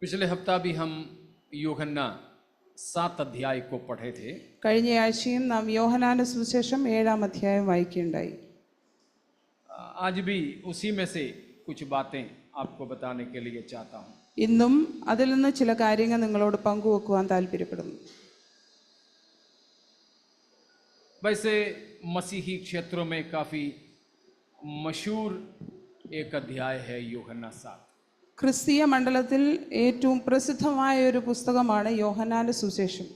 पिछले हफ्ता भी हम यूहन्ना 7 अध्याय को पढ़े थे. കഴിഞ്ഞ ആഴ്ചയും നാം യോഹന്നാന്റെ സുവിശേഷം 7-ാം അധ്യായം വായിക്കുകയുണ്ടായി. आज भी उसी में से कुछ बातें आपको बताने के लिए चाहता हूँ. ഇന്നും അതിൽ നിന്ന് ചില കാര്യങ്ങൾ നിങ്ങളോട് പങ്കുവെക്കുവാൻ താല്പര്യപ്പെടുന്നു. वैसे मसीही क्षेत्रों में काफ़ी मशहूर एक अध्याय है यूहन्ना 7. ക്രിസ്തീയ മണ്ഡലത്തിൽ ഏറ്റവും പ്രസിദ്ധമായ ഒരു പുസ്തകമാണ് യോഹന്നാന്റെ സുവിശേഷം.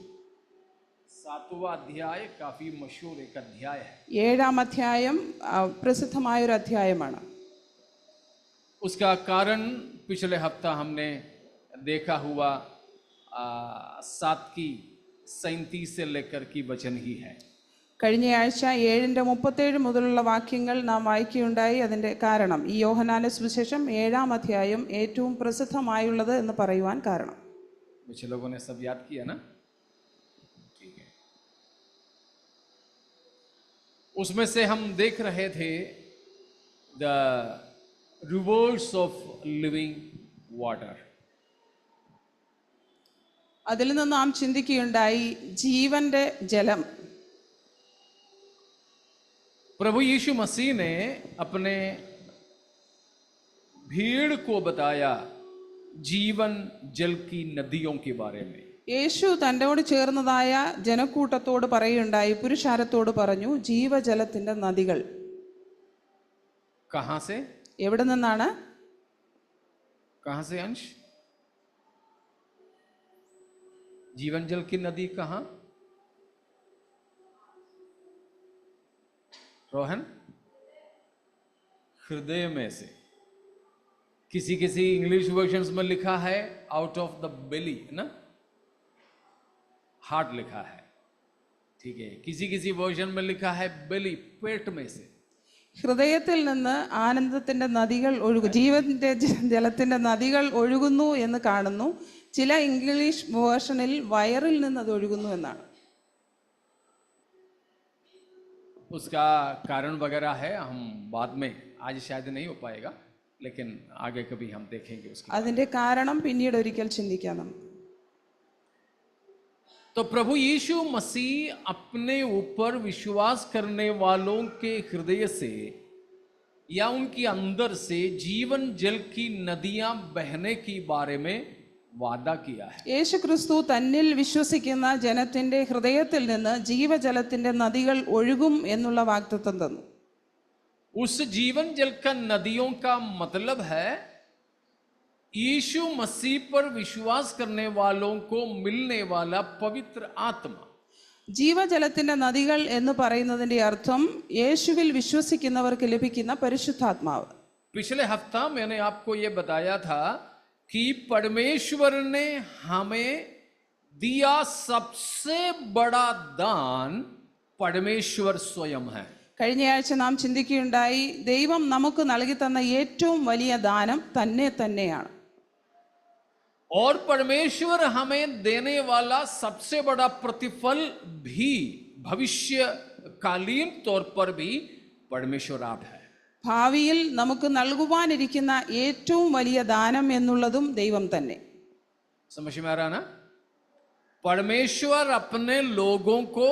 7वां अध्याय काफ़ी मशहूर एक अध्याय है. 7-ാം അധ്യായം പ്രസിദ്ധമായ ഒരു അധ്യായമാണ്. उसका कारण पिछले हफ्ता हमने देखा हुआ 7 की 37 से लेकर की वचन ही है. കഴിഞ്ഞ ആഴ്ച 7:37 മുതലുള്ള വാക്യങ്ങൾ നാം വായിക്കുകയുണ്ടായി. അതിൻ്റെ കാരണം ഈ യോഹന്നാന്റെ സുവിശേഷം 7-ാം അധ്യായം ഏറ്റവും പ്രസിദ്ധമായുള്ളത് എന്ന് പറയുവാൻ കാരണം. कुछ लोगों ने सब याद किया ना? ठीक है. उसमें से हम देख रहे थे the reverse of living water. അതിൽ നിന്ന് നാം ചിന്തിക്കുകയുണ്ടായി ജീവന്റെ ജലം. प्रभु यीशु मसीह ने अपने भीड़ को बताया जीवन जल की नदियों के बारे में. യേശു തന്നോട് ചേർന്നതായ ജനക്കൂട്ടത്തോട് പറയുകയുണ്ടായി, പുരുഷാരത്തോട് പറഞ്ഞു, ജീവജലത്തിന്റെ നദികൾ. कहां से? എവിടെ നിന്നാണ്? कहां से अंश? जीवन जल की नदी कहां? रोहन? हृदय में से. किसी किसी इंग्लिश वर्जन्स में लिखा है आउट ऑफ द बेली, ना, हार्ट लिखा है. ठीक है. किसी किसी वर्जन में लिखा है बेली, पेट में से. ഹൃദയത്തിൽ നിന്ന് ആനന്ദത്തിന്റെ നദികൾ ഒഴുകും, ജീവന്റെ ജലത്തിന്റെ നദികൾ ഒഴുകുന്നു എന്ന് കാണുന്നു. ചില ഇംഗ്ലീഷ് വേർഷനിൽ വയറിൽ നിന്ന് അത് ഒഴുകുന്നു എന്നാണ്. उसका कारण वगैरह है, हम बाद में, आज शायद नहीं हो पाएगा, लेकिन आगे कभी हम देखेंगे उसके. അതിന്റെ കാരണം പിന്നീട് ഒരിക്കൽ ചിന്തിക്കാം നമുക്ക്. तो प्रभु यीशु मसीह अपने ऊपर विश्वास करने वालों के हृदय से या उनके अंदर से जीवन जल की नदियां बहने की बारे में वादा किया है. യേശു ക്രിസ്തു തന്നിൽ വിശ്വസിക്കുന്ന ജനത്തിന്റെ ഹൃദയത്തിൽ നിന്ന് ജീവജലത്തിന്റെ നദികൾ ഒഴുകും എന്നുള്ള വാഗ്ദത്തം തന്നു. उस जीवन जल का नदियों का मतलब है यीशु मसीह पर विश्वास करने वालों को मिलने वाला पवित्र आत्मा. ജീവജലത്തിന്റെ നദികൾ എന്ന് പറയുന്നതിന്റെ അർത്ഥം യേശുവിൽ വിശ്വസിക്കുന്നവർക്ക് ലഭിക്കുന്ന പരിശുദ്ധാത്മാവ്. पिछले हफ्ता मैंने आपको ये बताया था कि परमेश्वर ने हमें दिया सबसे बड़ा दान परमेश्वर स्वयं है. കഴിഞ്ഞ ആഴ്ച നാം ചിന്തിക്കുകയുണ്ടായി, ദൈവം നമുക്ക് നൽകി തന്ന ഏറ്റവും വലിയ ദാനം തന്നെ തന്നെയാണ്. और परमेश्वर हमें देने वाला सबसे बड़ा प्रतिफल भी भविष्यकालीन तौर पर भी परमेश्वर आप है. ഭാവിയിൽ നമുക്ക് നൽകുവാനിരിക്കുന്ന ഏറ്റവും വലിയ ദാനം എന്നുള്ളതും ദൈവം തന്നെ. समझ में आ रहा ना? परमेश्वर अपने लोगों को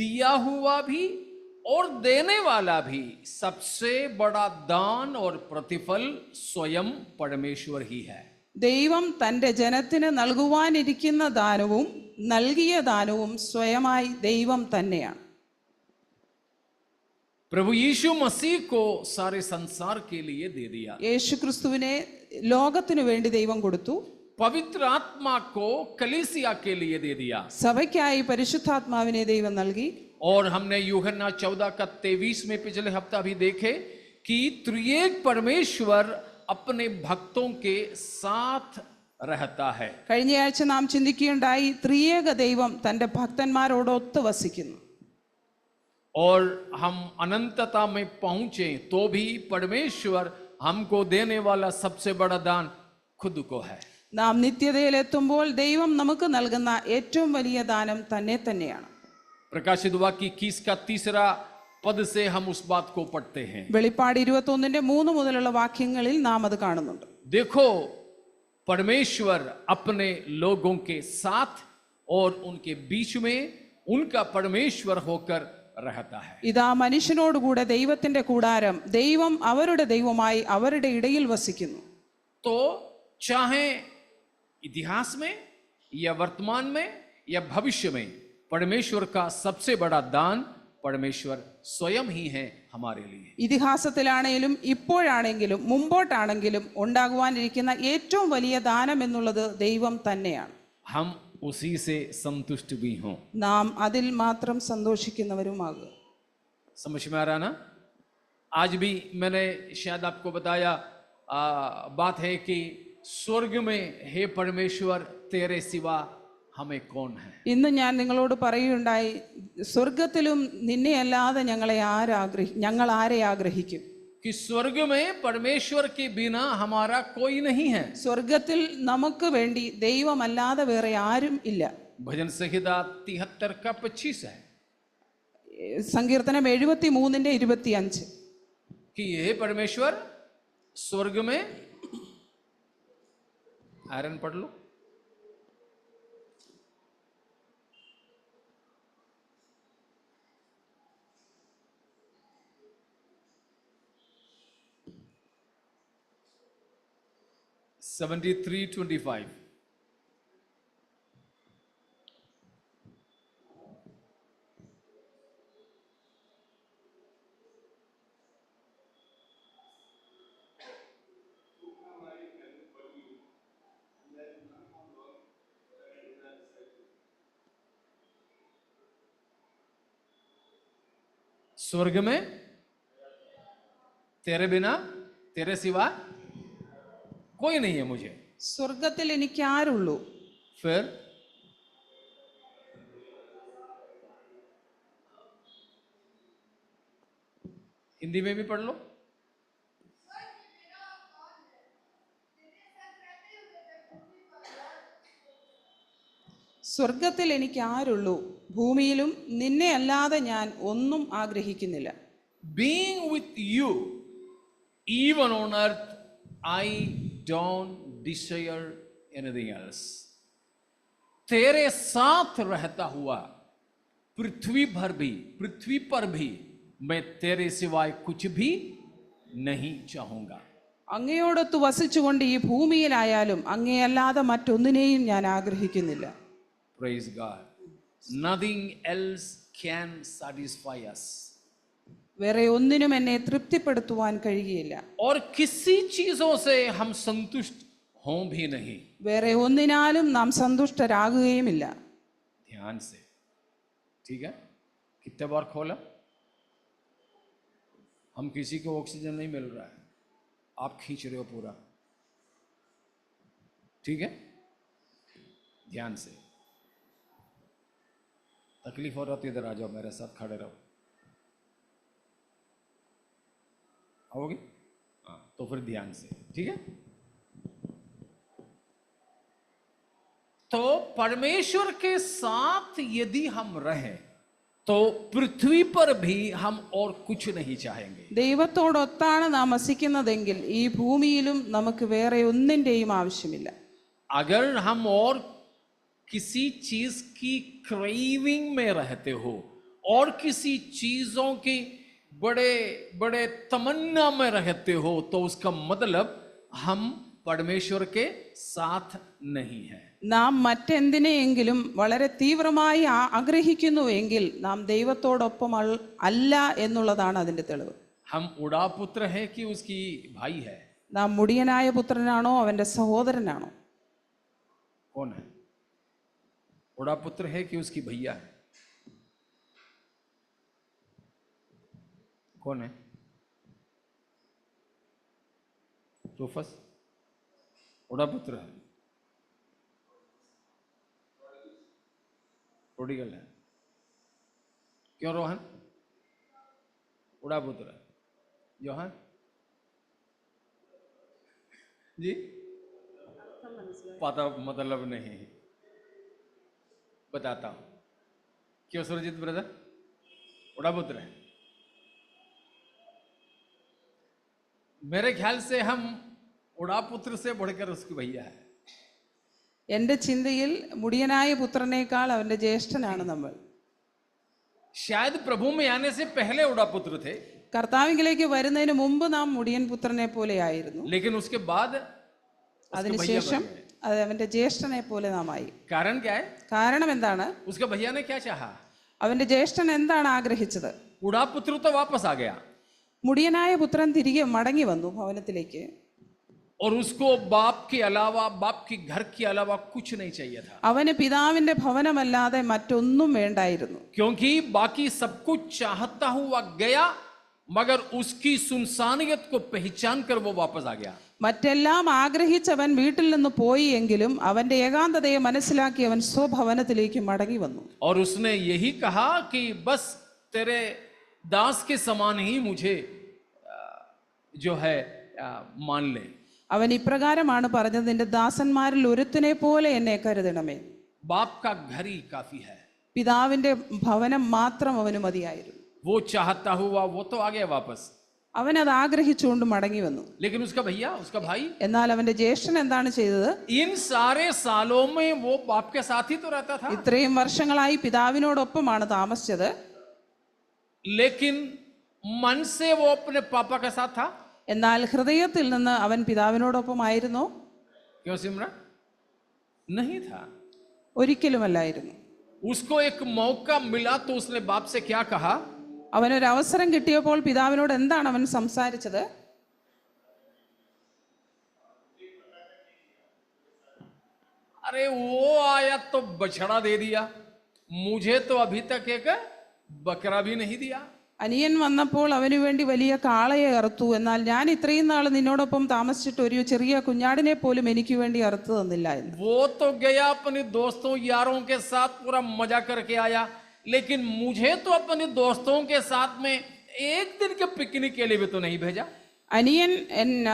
दिया हुआ भी और देने वाला भी सबसे बड़ा दान और प्रतिफल स्वयं परमेश्वर ही है. ദൈവം തൻ്റെ ജനത്തിന് നൽകുവാനിരിക്കുന്ന ദാനവും നൽകിയ ദാനവും സ്വയമായി ദൈവം തന്നെയാണ്. प्रभु यीशु मसीह को सारे संसार के लिए दे दिया. യേശു ക്രിസ്തുവിനെ ലോകത്തിനു വേണ്ടി ദൈവം കൊടുത്തു. पवित्र आत्मा को कलीसिया के लिए दे दिया. സഭയ്ക്കായി പരിശുദ്ധാത്മാവിനെ ദൈവം നൽകി. और हमने यूहन्ना 14 का 23 में पिछले हफ्ता भी देखे कि त्रिएक परमेश्वर अपने भक्तों के साथ रहता है. കഴിഞ്ഞ ആഴ്ച നാം ചിന്തിക്കുകയുണ്ടായി, ത്രിയേക ദൈവം തൻ്റെ ഭക്തന്മാരോടൊത്ത് വസിക്കുന്നു. और हम अनंतता में पहुंचे तो भी परमेश्वर हमको देने वाला सबसे बड़ा दान खुद को है. നാം നിത്യതയിലെത്തുമ്പോൾ ദൈവം നമുക്ക് നൽകുന്ന ഏറ്റവും വലിയ ദാനം തന്നെ തന്നെയാണ്. प्रकाशित वाक्य 21 का 3 पद से हम उस बात को पढ़ते हैं. വെളിപ്പാട് 21-ന്റെ 3 മുതലുള്ള വാക്യങ്ങളിൽ നാം അത് കാണുന്നുണ്ട്. देखो परमेश्वर अपने लोगों के साथ और उनके बीच में उनका परमेश्वर होकर रहता है. ഇതാ മനുഷ്യനോടുകൂടെ ദൈവത്തിന്റെ കൂടാരം, ദൈവം അവരുടെ ദൈവമായി അവരുടെ ഇടയിൽ വസിക്കുന്നു. तो चाहे इतिहास में या वर्तमान में या भविष्य में परमेश्वर का सबसे बड़ा दान परमेश्वर स्वयं ही है हमारे लिए. ഇതിഹാസത്തിലാണെങ്കിലും ഇപ്പോഴാണെങ്കിലും മുമ്പോട്ടാണെങ്കിലും ഉണ്ടാകുവാനിരിക്കുന്ന ഏറ്റവും വലിയ ദാനം എന്നുള്ളത് ദൈവം തന്നെയാണ്. हम उसी से संतुष्ट भी हों. നാം അതിൽ മാത്രം സന്തോഷിക്കുന്നവരുമാകുക. समझ में आ रहा ना? आज भी मैंने शायद आपको बताया बात है कि स्वर्ग में हे परमेश्वर तेरे सिवा हमें कौन है. ഇന്ന് ഞാൻ നിങ്ങളോട് പറയുകയുണ്ടായി, സ്വർഗത്തിലും നിന്നെ അല്ലാതെ ഞങ്ങൾ ആരെ ആഗ്രഹിക്കും? कि स्वर्ग में परमेश्वर के बिना हमारा कोई नहीं है. സ്വർഗത്തിൽ നമുക്ക് വേണ്ടി ദൈവമല്ലാതെ വേറെ ആരും ഇല്ല. भजन संहिता 73 का 25 है സങ്കീർത്തനം 73:25 कि हे परमेश्वर स्वर्ग में, आयरन पढ़ लो, (73:25) स्वर्ग में तेरे बिना, तेरे सिवा कोई नहीं है मुझे. സ്വർഗത്തിൽ എനിക്ക് ആരുള്ളൂ? फिर हिंदी में भी पढ़ लो. സ്വർഗത്തിൽ എനിക്ക് ആരുള്ളൂ? ഭൂമിയിലും നിന്നെ അല്ലാതെ ഞാൻ ഒന്നും ആഗ്രഹിക്കുന്നില്ല. Being with you, even on earth, I don't desire anything else. तेरे साथ रहता हुआ पृथ्वी पर भी मैं तेरे सिवाय कुछ भी नहीं चाहूंगा. അങ്ങയോടൊത്ത് വസിച്ചുകൊണ്ട് ഈ ഭൂമിയിലായാലും അങ്ങയല്ലാതെ മറ്റൊന്നിനെയും ഞാൻ ആഗ്രഹിക്കുന്നില്ല. Praise God. Nothing else can satisfy us. വേറെ ഒന്നിനും എന്നെ തൃപ്തിപ്പെടുത്തുവാൻ കഴിയുകയില്ല. और किसी चीजों से हम संतुष्ट हों भी नहीं. വേറെ ഒന്നിനാലും നാം സന്തുഷ്ടരാകുകയുമില്ല. ध्यान से, ठीक है? कितने बार खोला? हम किसी को ऑक्सीजन नहीं मिल रहा है, आप खींच रहे हो पूरा, ठीक है? ध्यान से. तकलीफ हो रहा तो इधर आ जाओ, मेरे साथ खड़े रहो. आओगे? हाँ, तो फिर ध्यान से, ठीक है? तो परमेश्वर के साथ यदि हम रहें तो पृथ्वी पर भी हम और कुछ नहीं चाहेंगे. ദൈവത്തോടൊത്താണ് നാം വസിക്കുന്നതെങ്കിൽ ഈ ഭൂമിയിലും നമുക്ക് വേറെ ഒന്നിന്റെയും ആവശ്യമില്ല. अगर हम और किसी चीज की क्रेविंग में रहते हो और किसी चीजों की बड़े बड़े तमन्ना में रहते हो तो उसका मतलब हम परमेश्वर के साथ नहीं है. നാം മറ്റെന്തിനെയെങ്കിലും വളരെ തീവ്രമായി ആഗ്രഹിക്കുന്നുവെങ്കിൽ നാം ദൈവത്തോടൊപ്പം അല്ല എന്നുള്ളതാണ് അതിന്റെ തെളിവ്. हम उड़ा पुत्र है कि उसकी भाई है? നാം മുടിയനായ പുത്രനാണോ അവന്റെ സഹോദരനാണോ? कौन है? उड़ा पुत्र है कि उसकी भैया है? कौन है? रूफस उड़ा पुत्र है, प्रोडिगल है. क्यों रोहन? उड़ा पुत्र है. योहन जी पता मतलब नहीं, बताता हूं. क्यों सुरजीत ब्रदर? उड़ा पुत्र है. मेरे ख्याल से हम उड़ा पुत्र से बढ़कर उसकी भैया है. എൻ്റെ ചിന്തയിൽ മുടിയനായ പുത്രനേക്കാൾ അവൻ്റെ ജ്യേഷ്ഠനാണ് നമ്മൾ. शायद प्रभु में आने से पहले उड़ा पुत्र थे, കർത്താവിലേക്ക് വരുന്നതിന് മുമ്പ് നാം മുടിയൻ പുത്രനെ പോലെ ആയിരുന്നു. लेकिन उसके बाद അതിനുശേഷം അത് അവൻ്റെ ജ്യേഷ്ഠനെ പോലെ നാം ആയി. कारण क्या है? കാരണം എന്താണ്? उसका भैया ने क्या चाहा? അവൻ്റെ ജ്യേഷ്ഠൻ എന്താണ് ആഗ്രഹിച്ചത്? उड़ा पुत्र तो वापस आ गया മുടിയനായ പുത്രൻ തിരികെ മടങ്ങി വന്നു ഭവനത്തിലേക്ക്. और उसको बाप के अलावा, बाप के घर के अलावा कुछ नहीं चाहिए था, അവന് പിതാവിന്റെ ഭവനമല്ലാതെ മറ്റൊന്നും വേണ്ടായിരുന്നു. क्योंकि बाकी सब कुछ चाहता हुआ गया, मगर उसकी सुनसानियत को पहचान कर वो वापस आ गया. മറ്റെല്ലാം ആഗ്രഹിച്ചവൻ വീട്ടിൽ നിന്ന് പോയി എങ്കിലും അവന്റെ ഏകാന്തതയെ മനസ്സിലാക്കി അവൻ സ്വഭവനത്തിലേക്ക് മടങ്ങി വന്നു. और उसने यही कहा कि बस तेरे दास के समान ही मुझे जो है मान ले. അവൻ ഇപ്രകാരമാണ് പറഞ്ഞത്, നിന്റെ ദാസന്മാരിൽ ഒരുത്തനെ പോലെ എന്നെ കരുതണമേ. बाप का घर ही काफी है, പിതാവിന്റെ ഭവനം മാത്രം അവന് മതിയായിരുന്നു. वो चाहता हुआ वो तो आ गया वापस, അവൻ അത് ആഗ്രഹിച്ചുകൊണ്ട് മടങ്ങി വന്നു. लेकिन उसका भैया, उसका भाई, എന്നാൽ അവന്റെ ജ്യേഷ്ഠൻ എന്താണ് ചെയ്തത്? इन सारे सालों में वो बाप के साथ ही तो रहता था, ഇത്രയും വർഷങ്ങളായി പിതാവിനോടൊപ്പമാണ് താമസിച്ചത്. लेकिन मन से वो अपने पापा के साथ था. എന്നാൽ ഹൃദയത്തിൽ നിന്ന് അവൻ പിതാവിനോടൊപ്പമായിരുന്നോ? क्यों सिमरन? नहीं था. ഒരിക്കലുമല്ലായിരുന്നു. उसको एक मौका मिला तो उसने बाप से क्या कहा? അവനൊരു അവസരം കിട്ടിയപ്പോൾ പിതാവിനോട് എന്താണ് അവൻ സംസാരിച്ചത്? अरे वो आया तो बछड़ा दे दिया, मुझे तो अभी तक एक बकरा भी नहीं दिया. അനിയൻ വന്നപ്പോൾ അവന് വേണ്ടി വലിയ കാളയെ അറുത്തു, എന്നാൽ ഞാൻ ഇത്രയും നാൾ നിന്നോടൊപ്പം താമസിച്ചിട്ട് ഒരു ചെറിയ കുഞ്ഞാടിനെ പോലും എനിക്ക് വേണ്ടി അറുത്തു തന്നില്ല എന്ന്. वो तो गया अपने दोस्तों यारों के साथ पूरा मजा करके आया, लेकिन मुझे तो अपने दोस्तों के साथ में एक दिन के पिकनिक के लिए भी तो नहीं भेजा. അനിയൻ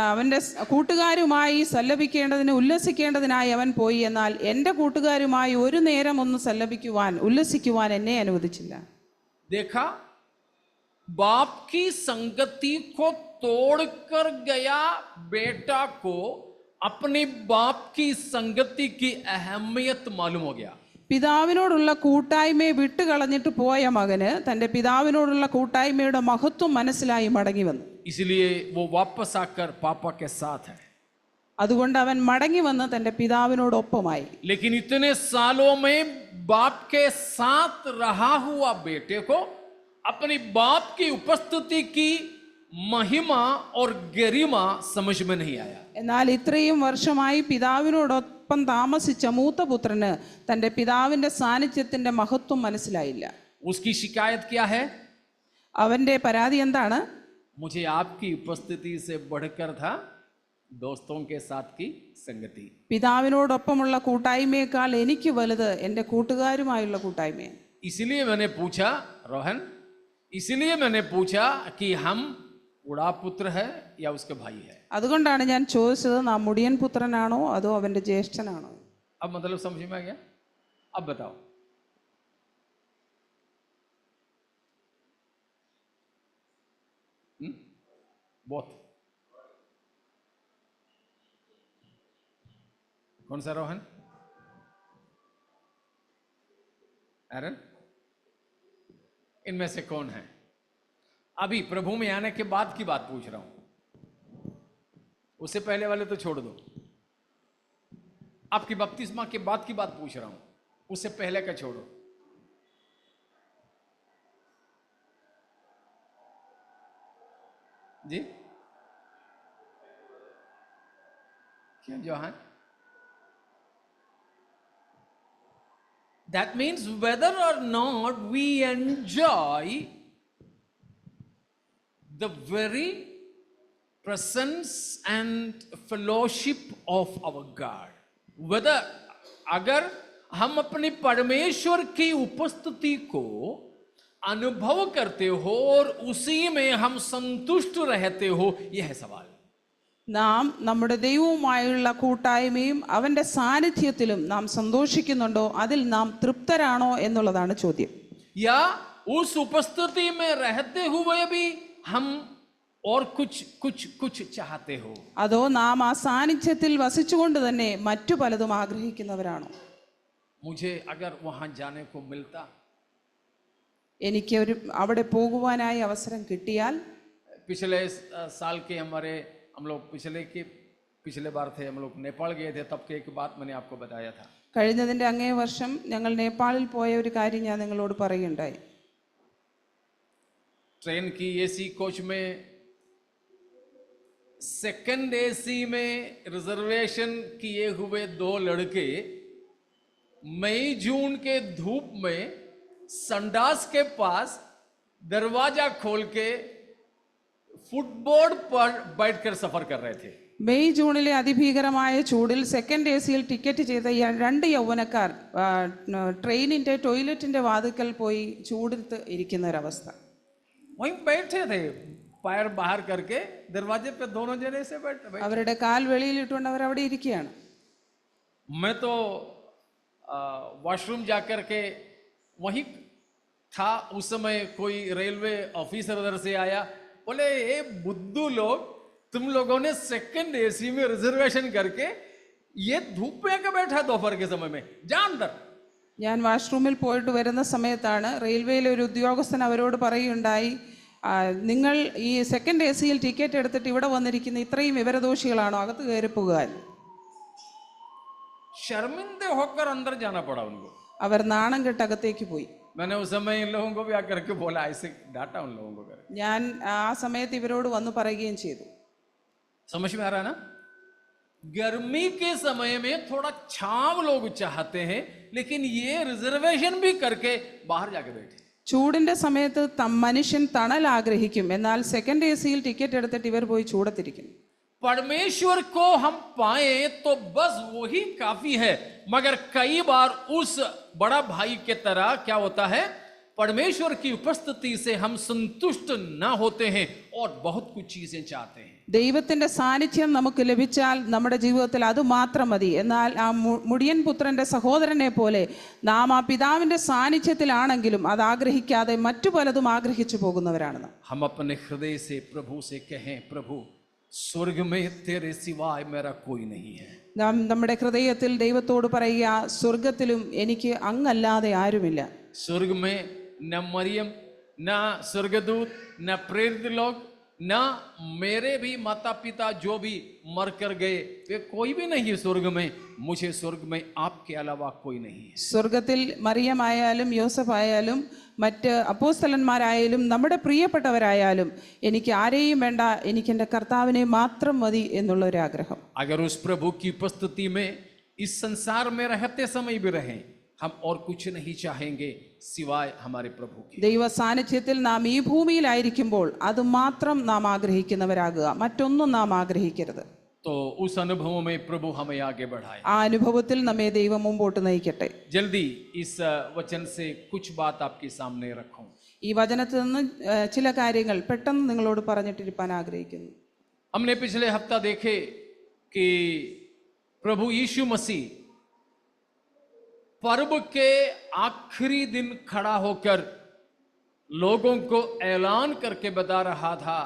അവന്റെ കൂട്ടുകാരുമായി സല്ലപിക്കേണ്ടതിന് ഉല്ലസിക്കേണ്ടതിനായി അവൻ പോയി, എന്നാൽ എൻ്റെ കൂട്ടുകാരുമായി ഒരു നേരം ഒന്ന് സല്ലപിക്കുവാൻ ഉല്ലസിക്കുവാൻ എന്നെ അനുവദിച്ചില്ല. देखा, बाप की संगति को तोड़कर गया बेटा को अपने बाप की संगति की अहमियत मालूम हो गया. പിതാവിനോടുള്ള കൂട്ടായ്മയെ വിട്ടുകളഞ്ഞിട്ട് പോയ മകന് തൻ്റെ പിതാവിനോടുള്ള കൂട്ടായ്മയുടെ മഹത്വം മനസ്സിലായി മടങ്ങി വന്നു. इसलिए वो वापस आकर पापा के साथ है. അതുകൊണ്ട് അവൻ മടങ്ങി വന്ന് തൻ്റെ പിതാവിനോടൊപ്പമായി. लेकिन इतने सालों में बाप के साथ रहा हुआ बेटे को अपनी बाप की उपस्थिति की महिमा और गरिमा समझ में नहीं आया. എന്നാൽ ഇത്രയും വർഷമായി പിതാവിനോടൊപ്പം താമസിച്ച മൂത്ത പുത്രന് തൻ്റെ പിതാവിൻ്റെ സാന്നിധ്യത്തിൻ്റെ മഹത്വം മനസ്സിലായില്ല. उसकी शिकायत क्या है? അവൻ്റെ പരാതി എന്താണ്? मुझे आपकी उपस्थिति से बढ़कर था दोस्तों के साथ की संगति. പിതാവിനോടൊപ്പമുള്ള കൂട്ടായ്മയേക്കാൾ എനിക്ക് വലുത് എൻ്റെ കൂട്ടുകാരുമായുള്ള കൂട്ടായ്മയാണ്. इसलिए मैंने पूछा, रोहन, इसलिए मैंने पूछा कि हम उड़ा पुत्र है या उसके भाई है. അതുകൊണ്ടാണ് ഞാൻ ചോദിച്ചത്, നാം മുടിയൻ പുത്രനാണോ അതോ അവൻ്റെ ജ്യേഷ്ഠനാണോ? अब मतलब समझ में आ गया? अब बताओ. बहुत. कौन सा रोहन? एरन? इनमें से कौन है? अभी प्रभु में आने के बाद की बात पूछ रहा हूं, उससे पहले वाले तो छोड़ दो. आपकी बपतिस्मा के बाद की बात पूछ रहा हूं, उससे पहले का छोड़ो. जी क्यों Johan? That means whether or not we enjoy the very presence and fellowship of our God, whether अगर हम अपने परमेश्वर की उपस्थिति को अनुभव करते हो और उसी में हम संतुष्ट रहते हो, यह है सवाल. നാം നമ്മുടെ ദൈവവുമായുള്ള കൂട്ടായ്മയും അവൻ്റെ സാന്നിധ്യത്തിലും നാം സന്തോഷിക്കുന്നുണ്ടോ, അതിൽ നാം തൃപ്തരാണോ എന്നുള്ളതാണ് ചോദ്യം. या उस उपस्थिति में रहते हुए भी हम और कुछ कुछ कुछ चाहते हो? അതോ നാം ആ സാന്നിധ്യത്തിൽ വസിച്ചുകൊണ്ട് തന്നെ മറ്റു പലതും ആഗ്രഹിക്കുന്നവരാണോ? मुझे अगर वहां जाने को मिलता, എനിക്ക് അവിടെ പോകുവാനായി അവസരം കിട്ടിയാൽ, पिछले साल के पिछले बार थे हम लोग नेपाल गए थे, तब के एक बात मैंने आपको बताया था। കഴിഞ്ഞതിൻ്റെ അങ്ങേ വർഷം ഞങ്ങൾ നേപ്പാളിൽ പോയ ഒരു കാര്യം ഞാൻ നിങ്ങളോട് പറയുകയുണ്ടായി. ट्रेन की एसी कोच में सेकंड एसी में रिजर्वेशन किए हुए 2 लड़के मई जून के धूप में संडास के पास दरवाजा खोल के फुटबोर्ड पर बैठकर सफर कर रहे थे। മെയ് ജൂണിലെ അതിഭീകരമായ ചൂടിൽ സെക്കൻഡ് എ സിയിൽ ടിക്കറ്റ് ചെയ്ത 2 യൗവനക്കാർ ട്രെയിനിന്റെ ടോയ്ലറ്റിന്റെ വാതിക്കൽ പോയി ചൂടിത്ത് ഇരിക്കുന്ന ഒരവസ്ഥ. वहीं बैठे थे, पैर बाहर करके दरवाजे पे दोनों जने से बैठे। അവരുടെ കാൽ വെളിയിലിട്ടുകൊണ്ട് അവർ അവിടെ ഇരിക്കുകയാണ്. मैं तो वॉशरूम जाकर के वहीं था, उस समय कोई रेलवे ऑफिसर उधर से आया, बोले ये बुद्धू लोग, तुम लोगों ने सेकंड एसी में रिजर्वेशन करके ये धूप में क्या बैठा दोपहर के समय में, जा अंदर। ഞാൻ വാഷ്റൂമിൽ പോയിട്ട് വരുന്ന സമയത്താണ് റെയിൽവേയിലെ ഒരു ഉദ്യോഗസ്ഥൻ അവരോട് പറയുകയുണ്ടായി, നിങ്ങൾ ഈ സെക്കൻഡ് എ സിയിൽ ടിക്കറ്റ് എടുത്തിട്ട് ഇവിടെ വന്നിരിക്കുന്ന ഇത്രയും വിവരദോഷികളാണോ, അകത്ത് കയറി പോകാൻ. शर्मिंदे होकर अंदर जाना पड़ा उनको। അവർ നാണം കെട്ട് അകത്തേക്ക് പോയി. मैंने उस समय इन लोगों को भी आकर के बोला, ऐसे डांटा उन लोगों को। ഞാൻ ആ സമയത്ത് ഇവരോട് വന്ന് പറയുകയും ചെയ്തു. समझ में आ रहा है ना? गर्मी के समय में थोड़ा छांव लोग चाहते हैं, लेकिन ये रिजर्वेशन भी करके बाहर जाके बैठे। ചൂടിന്റെ സമയത്ത് മനുഷ്യൻ തണൽ ആഗ്രഹിക്കും, എന്നാൽ സെക്കൻഡ് എ സിയിൽ ടിക്കറ്റ് എടുത്തിട്ട് ഇവർ പോയി ചൂടത്തിരിക്കുന്നു. परमेश्वर को हम पाए तो बस वही काफी है, मगर कई बार उस बड़ा भाई के तरह क्या होता है, परमेश्वर की उपस्थिति से हम संतुष्ट न होते हैं और बहुत कुछ चीजें चाहते हैं। ദൈവത്തിന്റെ സാന്നിധ്യം നമുക്ക് ലഭിച്ചാൽ നമ്മുടെ ജീവിതത്തിൽ അത് മാത്രം മതി. എന്നാൽ ആ മുടിയൻ പുത്രന്റെ സഹോദരനെ പോലെ നാം ആ പിതാവിന്റെ സാന്നിധ്യത്തിലാണെങ്കിലും അത് ആഗ്രഹിക്കാതെ മറ്റു പലതും ആഗ്രഹിച്ചു പോകുന്നവരാണ്. हम अपने हृदय से प्रभु से कहें, प्रभु स्वर्ग में तेरे सिवाय मेरा कोई नहीं है. നാം നമ്മുടെ ഹൃദയത്തിൽ ദൈവത്തോട് പറയുക, സ്വർഗത്തിലും എനിക്ക് അങ്ങല്ലാതെ ആരുമില്ല. स्वर्ग में न मरियम, न स्वर्गदूत, न प्रेरित लोग, न मेरे भी माता पिता जो भी मर कर गए, वे कोई भी नहीं है स्वर्ग में. मुझे स्वर्ग में आपके अलावा कोई नहीं है. സ്വർഗത്തിൽ മറിയമായാലും യോസഫായാലും മറ്റ് അപ്പോസ്തലന്മാരായാലും നമ്മുടെ പ്രിയപ്പെട്ടവരായാലും എനിക്ക് ആരെയും വേണ്ട, എനിക്ക് എൻ്റെ കർത്താവിനെ മാത്രം മതി എന്നുള്ള ഒരു ആഗ്രഹം. अगर उस प्रभु की उपस्थिति में इस संसार में रहते समय भी रहें, हम और कुछ नहीं चाहेंगे सिवाय हमारे प्रभु के. ദൈവ സാന്നിധ്യത്തിൽ നാം ഈ ഭൂമിയിലായിരിക്കുമ്പോൾ അത് മാത്രം നാം ആഗ്രഹിക്കുന്നവരാകുക, മറ്റൊന്നും നാം ആഗ്രഹിക്കരുത്. तो उस अनुभव में प्रभु हमें आगे बढ़ाए. ആ അനുഭവത്തിൽ നമ്മെ ദൈവം മുമ്പോട്ട് നയിക്കട്ടെ. जल्दी इस वचन से कुछ बात आपके सामने रखूं. ഈ വചനത്തിൽ നിന്ന് ചില കാര്യങ്ങൾ പെട്ടെന്ന് നിങ്ങളോട് പറഞ്ഞിട്ടിരിക്കാൻ ആഗ്രഹിക്കുന്നു. हमने पिछले हफ्ता देखे कि प्रभु यीशु मसीह पर्व के आखिरी दिन खड़ा होकर लोगों को ऐलान करके बता रहा था,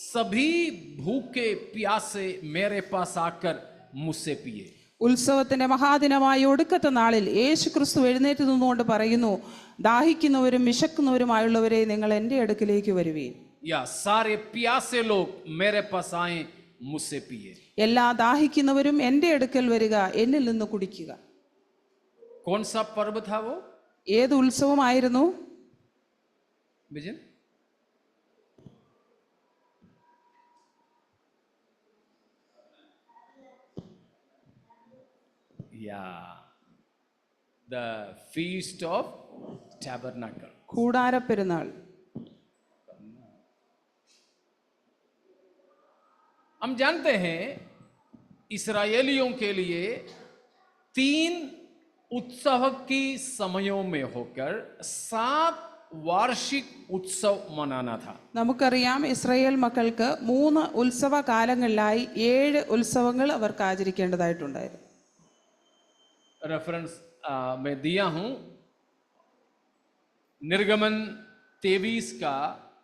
सभी भूखे प्यासे मेरे पास आकर मुझसे पिए. ഉത്സവത്തിന്റെ മഹാദിനമായ ഒടുക്കത്തെ നാളിൽ യേശു ക്രിസ്തു എഴുന്നേറ്റ് നിന്നുകൊണ്ട് പറയുന്നു, ദാഹിക്കുന്നവരും വിശക്കുന്നവരുമായുള്ളവരെ നിങ്ങൾ എൻ്റെ അടുക്കിലേക്ക് വരുവീൻ. या सारे प्यासे लोग मेरे पास आए, मुझसे पिए. എല്ലാ ദാഹിക്കുന്നവരും എൻ്റെ അടുക്കൽ വരിക, എന്നിൽ നിന്ന് കുടിക്കുക. कौन सा पर्व था वो? ഏത് ഉത്സവമായിരുന്നു? विजन या द फीस्ट ऑफ टैबरनाकल. കൂടാരപ്പെരുന്നാൾ. हम जानते हैं इस्राएलियों के लिए 3 उत्सव की समयों में होकर 7 वार्षिक उत्सव मनाना था. നമുക്കറിയാം, ഇസ്രായേൽ മക്കൾക്ക് 3 ഉത്സവ കാലങ്ങളിലായി 7 ഉത്സവങ്ങൾ അവർക്ക് ആചരിക്കേണ്ടതായിട്ടുണ്ടായിരുന്നു. रेफरेंस मैं दिया हूं निर्गमन 23 का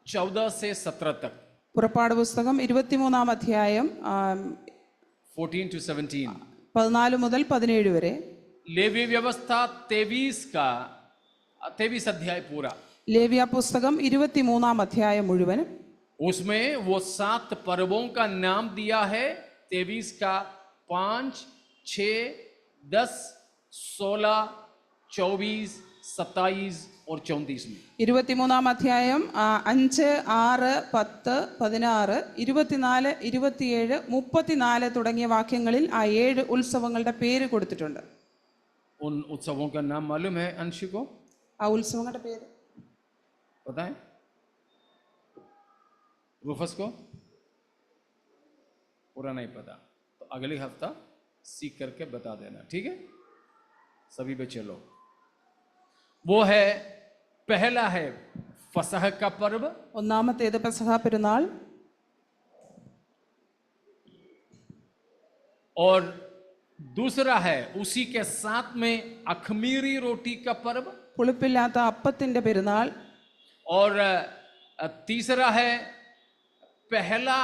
14 से 17 तक. പുറപ്പാട് പുസ്തകം 23-ാം അധ്യായം 14 to 17. 14 മുതൽ 17 വരെ. लेवी व्यवस्था 23 अध्याय पूरा. ലേവ്യ പുസ്തകം 23-ാം അധ്യായം മുഴുവൻ. उसमें वो 7 पर्वों का नाम दिया है. 23 का 5, 6, 10, 16, 24, 27 और 34 में. 23-ാം അധ്യായം 5, 6, 10, 16, 24, 27, 34 തുടങ്ങിയ വാക്യങ്ങളിൽ ആ 7 ഉത്സവങ്ങളുടെ പേര് കൊടുത്തിട്ടുണ്ട്. उन उत्सवों का नाम मालूम है अंशु को? ആ ഉത്സവങ്ങളുടെ പേര് पता है? रूफस को? पूरा नहीं पता तो अगले हफ्ता सीख करके बता देना, ठीक है? सभी बच्चे लोग. वो है, पहला है फसह का पर्व. ഒന്നാമത്തേത് പെസഹ പെരുന്നാൾ. और दूसरा है उसी के साथ में अखमीरी रोटी का पर्व. പുളിപ്പില്ലാത്ത അപ്പത്തിന്റെ പെരുന്നാൾ. और तीसरा है पहला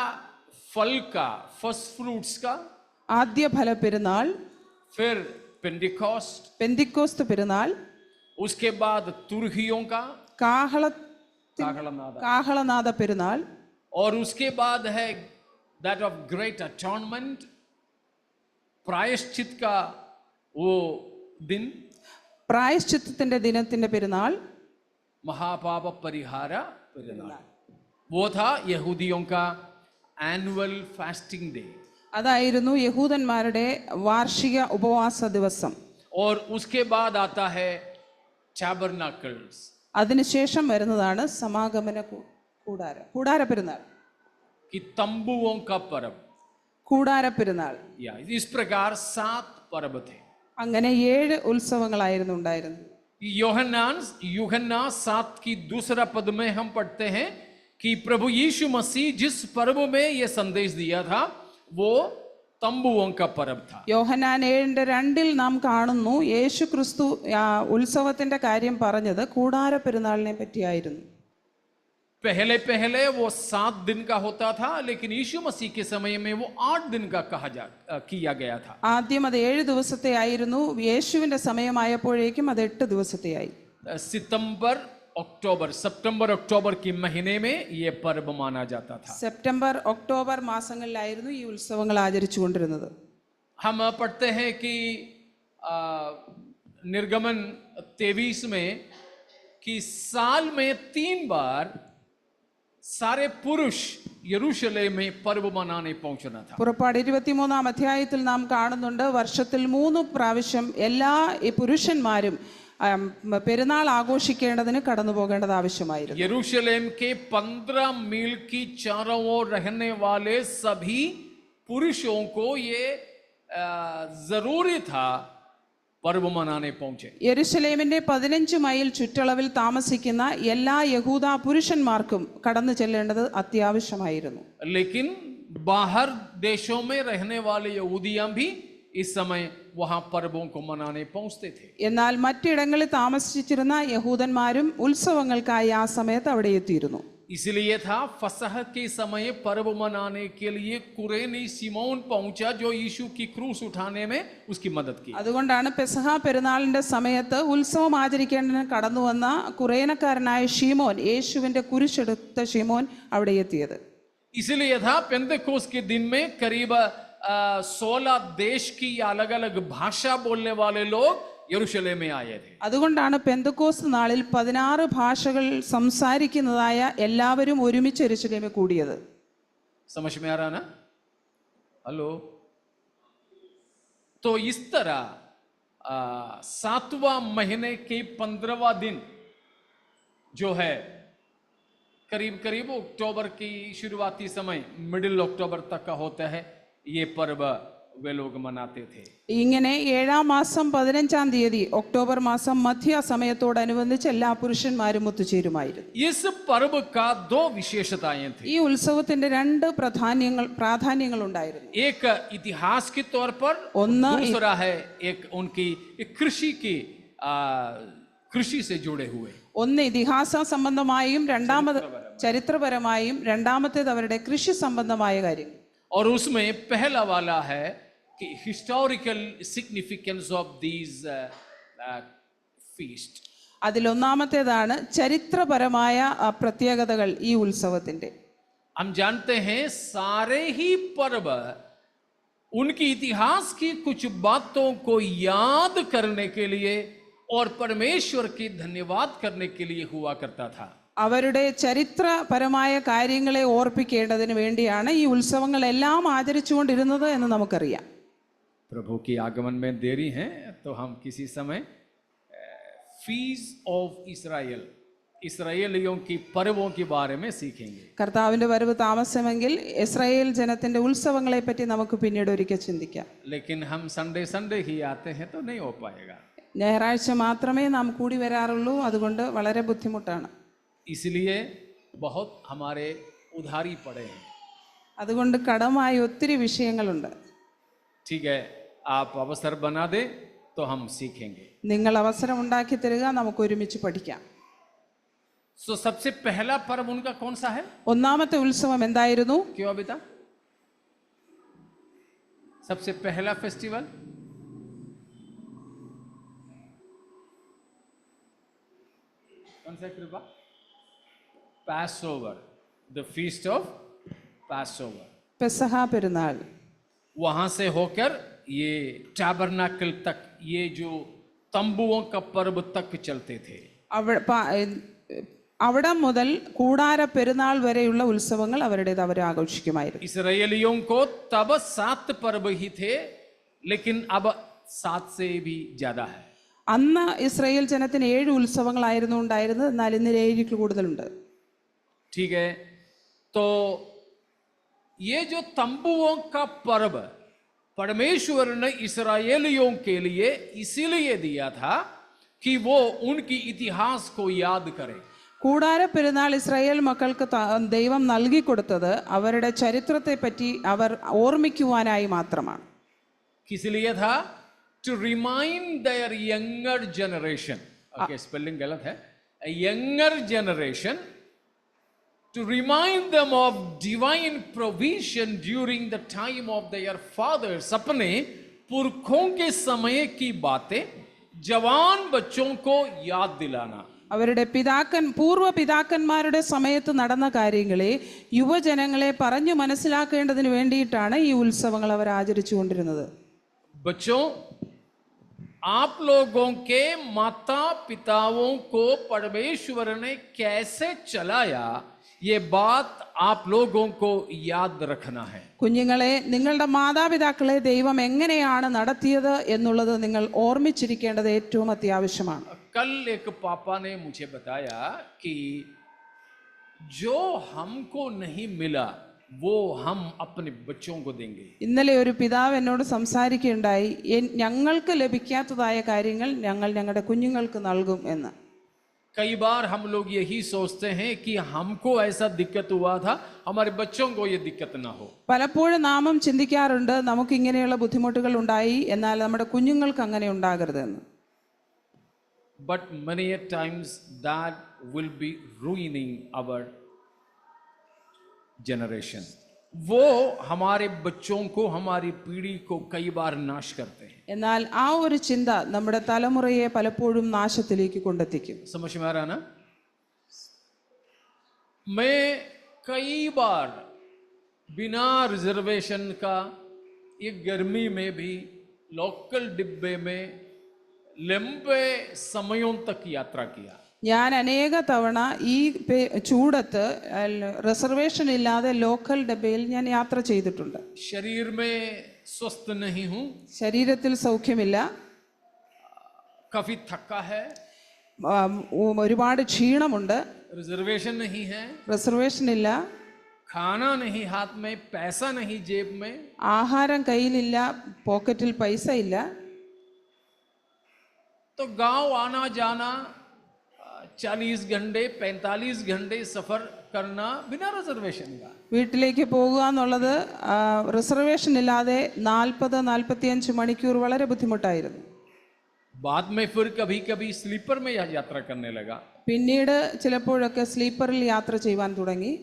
फल का, फर्स्ट फ्रूट्स का. ആദ്യ ഫല പെരുന്നാൾ. फिर पेंटिकॉस्ट. പെന്തിക്കോസ്ത് പെരുന്നാൾ. उसके बाद तुरहियों का, കാഹളനാദ പെരുന്നാൾ. और उसके बाद है दैट ऑफ ग्रेट अटॉर्नमेंट, प्रायश्चित का वो दिन. പ്രായശ്ചിത്തത്തിന്റെ ദിനത്തിന്റെ പെരുന്നാൾ. महापाप परिहार पेरुनाल. वो था यहूदियों का एनुअल फास्टिंग डे. അതായിരുന്നു യഹൂദന്മാരുടെ വാർഷിക ഉപവാസ ദിവസം. और उसके बाद आता है टैबरनाकल्स. അതിനുശേഷം വരുന്നതാണ് സമാഗമന കൂടാര പെരുന്നാൾ. कि तंबुओं का पर्व. കൂടാര പെരുന്നാൾ. या इस प्रकार 7 पर्व थे. അങ്ങനെ 7 ഉത്സവങ്ങളായിരുന്നു ഉണ്ടായിരുന്നത്. यूहन्ना 7 की दूसरा पद में हम पढ़ते हैं कि प्रभु यीशु मसीह जिस पर्व में यह संदेश दिया था वो तंबुओं का पर्व था. യോഹന്നാൻ 7:2 നാം കാണുന്നു യേശു ക്രിസ്തു ഉത്സവത്തിന്റെ കാര്യം പറഞ്ഞത് കൂടാര പെരുന്നാളിനെ പറ്റിയായിരുന്നു. पहले वो 7 दिन का होता था, लेकिन यीशु मसीह के समय में वो 8 दिन का किया गया था. ആദ്യം അത് 7 ദിവസത്തെ ആയിരുന്നു. യേശുവിന്റെ സമയമായപ്പോഴേക്കും അത് 8 ദിവസത്തെയായി. सितंबर अक्टूबर के महीने में ये पर्व माना जाता था. സെപ്റ്റംബർ ഒക്ടോബർ മാസങ്ങളിലായിരുന്നു ഈ ഉത്സവങ്ങൾ ആചരിച്ചുകൊണ്ടിരുന്നത്. हम पढ़ते हैं कि निर्गमन 23 में कि साल में 3 बार सारे पुरुष यरूशलेम में पर्व मनाने पहुंचना था. പുറപ്പാട് 23-ാം അധ്യായത്തിൽ നാം കാണുന്നുണ്ട് വർഷത്തിൽ 3 പ്രാവശ്യം എല്ലാ പുരുഷന്മാരും പെരുന്നാൾ ആഘോഷിക്കേണ്ടതിന് കടന്നു പോകേണ്ടത് ആവശ്യമായിരുന്നു. यरूशलेम के 15 मील की चारों ओर रहने वाले सभी पुरुषों को ये जरूरी था पर्व मनाने पहुंचे. യെരൂശലേമിന്റെ 15 മൈൽ ചുറ്റളവിൽ താമസിക്കുന്ന എല്ലാ യഹൂദ പുരുഷന്മാർക്കും കടന്നു ചെല്ലേണ്ടത് അത്യാവശ്യമായിരുന്നു. लेकिन बाहर देशों में रहने वाले यहूदियां भी इस समय वहां पर्वों को मनाने पहुंचते थे. എന്നാൽ മറ്റിടങ്ങളിൽ താമസിച്ചിരുന്ന യഹൂദന്മാരും ഉത്സവങ്ങൾക്കായി ആ സമയത്ത് അവിടെ എത്തിയിരുന്നു. इसलिए था फसह के समय पर्व मनाने के लिए कुरेनी सिमोन पहुंचा जो यीशु की क्रूस उठाने में उसकी मदद की. അതുകൊണ്ടാണ് പെസഹ പെരുന്നാളിന്റെ സമയത്ത് ഉത്സവം ആചരിക്കേണ്ടതിന് കടന്നു വന്ന കുറേനക്കാരനായ ഷിമോൻ, യേശുവിന്റെ കുരിശെടുത്ത ഷിമോൻ അവിടെ എത്തിയത്. इसलिए था पेंतेकोस्त के दिन में करीब 16 देश की अलग-अलग भाषा बोलने वाले लोग യെരൂശലേം में आए थे. അതുകൊണ്ടാണ് പെന്തക്കോസ്ത് നാളിൽ 16 ഭാഷകൾ സംസാരിക്കുന്നതായ എല്ലാവരും ഒരുമിച്ച് യെരൂശലേമിൽ കൂടിയത്. समझ में आ रहा ना? हेलो. तो इस तरह 7वां महीने के 15वां दिन जो है करीब अक्टूबर की शुरुआती समय मिडिल अक्टूबर तक का होता है. ये पर्व वे लोग मनाते थे. ഇങ്ങനെ 7-ാം മാസം 15-ാം തീയതി ഒക്ടോബർ മാസം മധ്യ സമയത്തോടനുബന്ധിച്ച് എല്ലാ പുരുഷന്മാരും ഒത്തുചേരുമായിരുന്നു. इस पर्व का 2 विशेषताएं थी. ഈ ഉത്സവത്തിന്റെ 2 പ്രാധാന്യങ്ങൾ ഉണ്ടായിരുന്നു. एक इतिहास के तौर पर, दूसरा है एक उनकी कृषि की कृषि से जुड़े हुए। ഒന്ന് ഇതിഹാസ സംബന്ധമായും രണ്ടാമത് ചരിത്രപരമായും രണ്ടാമത്തേത് അവരുടെ കൃഷി സംബന്ധമായ കാര്യം. और उसमें पहला वाला है कि historical significance of these feast. അതിലൊന്നാമത്തേതാണ് ചരിത്രപരമായ പ്രത്യേകതകൾ ഈ ഉത്സവത്തിന്റെ. हम जानते हैं सारे ही पर्व उनकी इतिहास की कुछ बातों को याद करने के लिए और परमेश्वर की धन्यवाद करने के लिए हुआ करता था. അവരുടെ ചരിത്രപരമായ കാര്യങ്ങളെ ഓർപ്പിക്കേണ്ടതിന് വേണ്ടിയാണ് ഈ ഉത്സവങ്ങളെല്ലാം ആചരിച്ചുകൊണ്ടിരുന്നത് എന്ന് നമുക്കറിയാം. प्रभु की आगमन में देरी है तो हम किसी समय फीस ऑफ इस्राएल, ഇസ്രായേലിयों की पर्वों के बारे में सीखेंगे. കർത്താവിന്റെ വരവ് താമസമെങ്കിൽ ഇസ്രായേൽ ജനത്തിന്റെ ഉത്സവങ്ങളെ പറ്റി നമുക്ക് പിന്നീട് ഒരിക്കൽ ചിന്തിക്കാം. लेकिन हम संडे संडे ही आते हैं तो नहीं हो पाएगा. ഞായറാഴ്ച മാത്രമേ നാം കൂടി വരാറുള്ളൂ, അതുകൊണ്ട് വളരെ ബുദ്ധിമുട്ടാണ്. इसलिए बहुत हमारे उधारी पड़े हैं. അതുകൊണ്ട് കടമായ ഒത്തിരി വിഷയങ്ങളുണ്ട്. ठीक है, आप अवसर बना दे तो हम सीखेंगे. നിങ്ങൾ അവസരം ഉണ്ടാക്കി തരിക, നമുക്ക് ഒരുമിച്ച് പഠിക്കാം. सो सबसे पहला पर्व उनका कौन सा है? ഒന്നാമത്തെ ഉത്സവം എന്തായിരുന്നു? क्यों बेटा? सबसे पहला फेस्टिवल कौन सा कृपा? पैसओवर, द फीस्ट ऑफ पैसओवर. പെസഹ പെരുന്നാൾ. वहां से होकर ये टैबरनाकल तक, ये जो तंबुओं का पर्व तक चलते थे. അവിടെ മുതൽ കൂടാര പെരുന്നാൾ വരെയുള്ള ഉത്സവങ്ങൾ അവരുടേത് അവർ ആഘോഷിക്കുമായിരുന്നു. इस्राएलियों को तब 7 पर्व ही थे, लेकिन अब 7 से भी ज्यादा है. അന്ന് ഇസ്രായേൽ ജനത്തിന് 7 ഉത്സവങ്ങളായിരുന്നു ഉണ്ടായിരുന്നത്, എന്നാൽ ഇന്ന് 7 കൂടുതലുണ്ട്. ठीक है, तो ये जो तंबुओं का पर्व परमेश्वर ने इस्राएलियों के लिए इसीलिए दिया था कि वो उनकी इतिहास को याद करें. കൂടാര പെരുന്നാൾ ഇസ്രായേൽ മക്കൾക്ക് ദൈവം നൽകി കൊടുത്തത് അവരുടെ ചരിത്രത്തെ പറ്റി അവർ ഓർമ്മിക്കുവാനായി മാത്രമാണ്. किसलिए था? To remind their younger generation. Okay, spelling गलत है. Younger generation, to remind them of divine provision during the time of their fathers. अपने पुरखों के समय की बातें जवान बच्चों को याद दिलाना. അവരുടെ പൂർവ്വ പിതാക്കന്മാരുടെ സമയത്ത് നടന്ന കാര്യങ്ങളെ യുവജനങ്ങളെ പറഞ്ഞു മനസ്സിലാക്കേണ്ടതിന് വേണ്ടിയിട്ടാണ് ഈ ഉത്സവങ്ങൾ അവർ ആചരിച്ചു കൊണ്ടിരുന്നത്. बच्चों, आप लोगों के माता पिताओं को परमेश्वर ने कैसे चलाया, ये बात आप लोगों को याद रखना है. കുഞ്ഞുങ്ങളെ, നിങ്ങളുടെ മാതാപിതാക്കളെ ദൈവം എങ്ങനെയാണ് നടത്തിയത് എന്നുള്ളത് നിങ്ങൾ ഓർമ്മിച്ചിരിക്കേണ്ടത് ഏറ്റവും അത്യാവശ്യമാണ്. कल एक पापा ने मुझे बताया कि जो हमको नहीं मिला वो हम अपने बच्चों को देंगे. ഇന്നലെ ഒരു പിതാവ് എന്നോട് സംസാരിക്കുകയുണ്ടായി, ഞങ്ങൾക്ക് ലഭിക്കാത്തതായ കാര്യങ്ങൾ ഞങ്ങൾ ഞങ്ങളുടെ കുഞ്ഞുങ്ങൾക്ക് നൽകും എന്ന്. कई बार हम लोग यही सोचते हैं कि हमको ऐसा दिक्कत हुआ था, हमारे बच्चों को ये दिक्कत ना हो. പലപ്പോഴും നാമും ചിന്തിക്കാറുണ്ട്, നമുക്ക് ഇങ്ങനെയുള്ള ബുദ്ധിമുട്ടുകൾ ഉണ്ടായി, എന്നാൽ നമ്മുടെ കുഞ്ഞുങ്ങൾക്ക് അങ്ങനെ ഉണ്ടാകരുതെന്ന്. But many a times that will be ruining our generation. वो हमारे बच्चों को, हमारी पीढ़ी को कई बार नाश करते हैं. എന്നാൽ ആ ഒരു ചിന്ത നമ്മുടെ തലമുറയെ പലപ്പോഴും നാശത്തിലേക്ക് കൊണ്ടെത്തിക്കും. समझ में आ रहा ना? मैं कई बार बिना रिजर्वेशन का ये गर्मी में भी लोकल डिब्बे में लंबे समयों तक यात्रा किया. ഞാൻ അനേക തവണ ഈ ചൂടത്ത് റിസർവേഷൻ ഇല്ലാതെ ലോക്കൽ ഡബ്ബയിൽ ഞാൻ യാത്ര ചെയ്തിട്ടുണ്ട്. शरीर में स्वस्थ नहीं हूँ, ശരീരത്തിൽ സൗഖ്യമില്ല, काफी थका है, ഒരുപാട് ക്ഷീണമുണ്ട്, रिजर्वेशन नहीं है, റിസർവേഷൻ ഇല്ല, खाना नहीं हाथ में, पैसा नहीं जेब में, ആഹാരം കയ്യിലില്ല, പോക്കറ്റിൽ പൈസ ഇല്ല. तो गांव आना जाना 40 घंटे 45 घंटे सफर करना बिना रिजर्वेशन का. വീട്ടിലേക്ക് പോകുക എന്നുള്ളത് റിസർവേഷൻ ഇല്ലാതെ 40-45 മണിക്കൂർ വളരെ ബുദ്ധിമുട്ടായിരുന്നു. बाद में फिर कभी कभी स्लीपर में यह यात्रा करने लगा। പിന്നീട് ചിലപ്പോഴൊക്കെ സ്ലീപ്പറിൽ യാത്ര ചെയ്യുവാൻ തുടങ്ങി.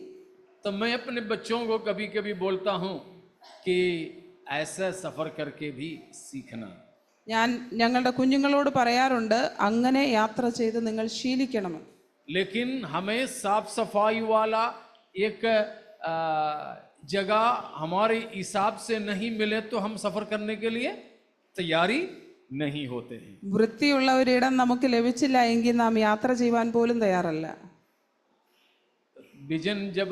तो मैं अपने बच्चों को कभी कभी बोलता हूँ कि ऐसा सफर करके भी सीखना। ഞാൻ ഞങ്ങളുടെ കുഞ്ഞുങ്ങളോട് പറയാറുണ്ട്, അങ്ങനെ യാത്ര ചെയ്ത് നിങ്ങൾ ശീലിക്കണമെന്ന്. लेकिन हमें साफ सफाई वाला एक जगह हमारे हिसाब से नहीं मिले तो हम सफर करने के लिए तैयारी नहीं होते हैं। വൃത്തിയുള്ള ഒരിടം നമുക്ക് ലഭിച്ചില്ല എങ്കിൽ നാം യാത്ര ചെയ്യുവാൻ പോലും തയ്യാറല്ല. विजन जब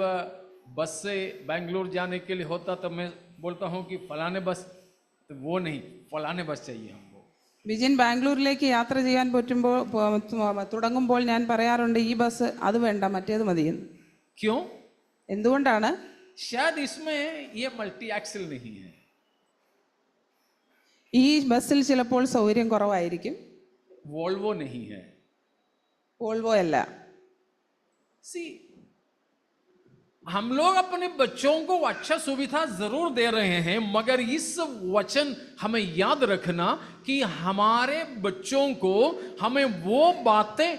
बस से बेंगलोर जाने के लिए होता तो मैं बोलता हूँ कि फलाने बस, तो वो नहीं, फलाने बस चाहिए हमको। വിജിൻ ബാംഗ്ലൂരിലേക്ക് യാത്ര ചെയ്യാൻ തുടങ്ങുമ്പോൾ ഞാൻ പറയാറുണ്ട്, ഈ ബസ് അത് വേണ്ട, മറ്റേത് മതിയെന്ന്. क्यों? എന്തുകൊണ്ടാണ്? शायद इसमें ये मल्टी एक्सल नहीं है। ഈ ബസ്സിൽ ചിലപ്പോൾ സൗകര്യം കുറവായിരിക്കും. वोल्वो नहीं है, വോൾവോ അല്ല. हम लोग अपने बच्चों को अच्छा सुविधा जरूर दे रहे हैं, मगर इस वचन हमें याद रखना कि हमारे बच्चों को हमें वो बातें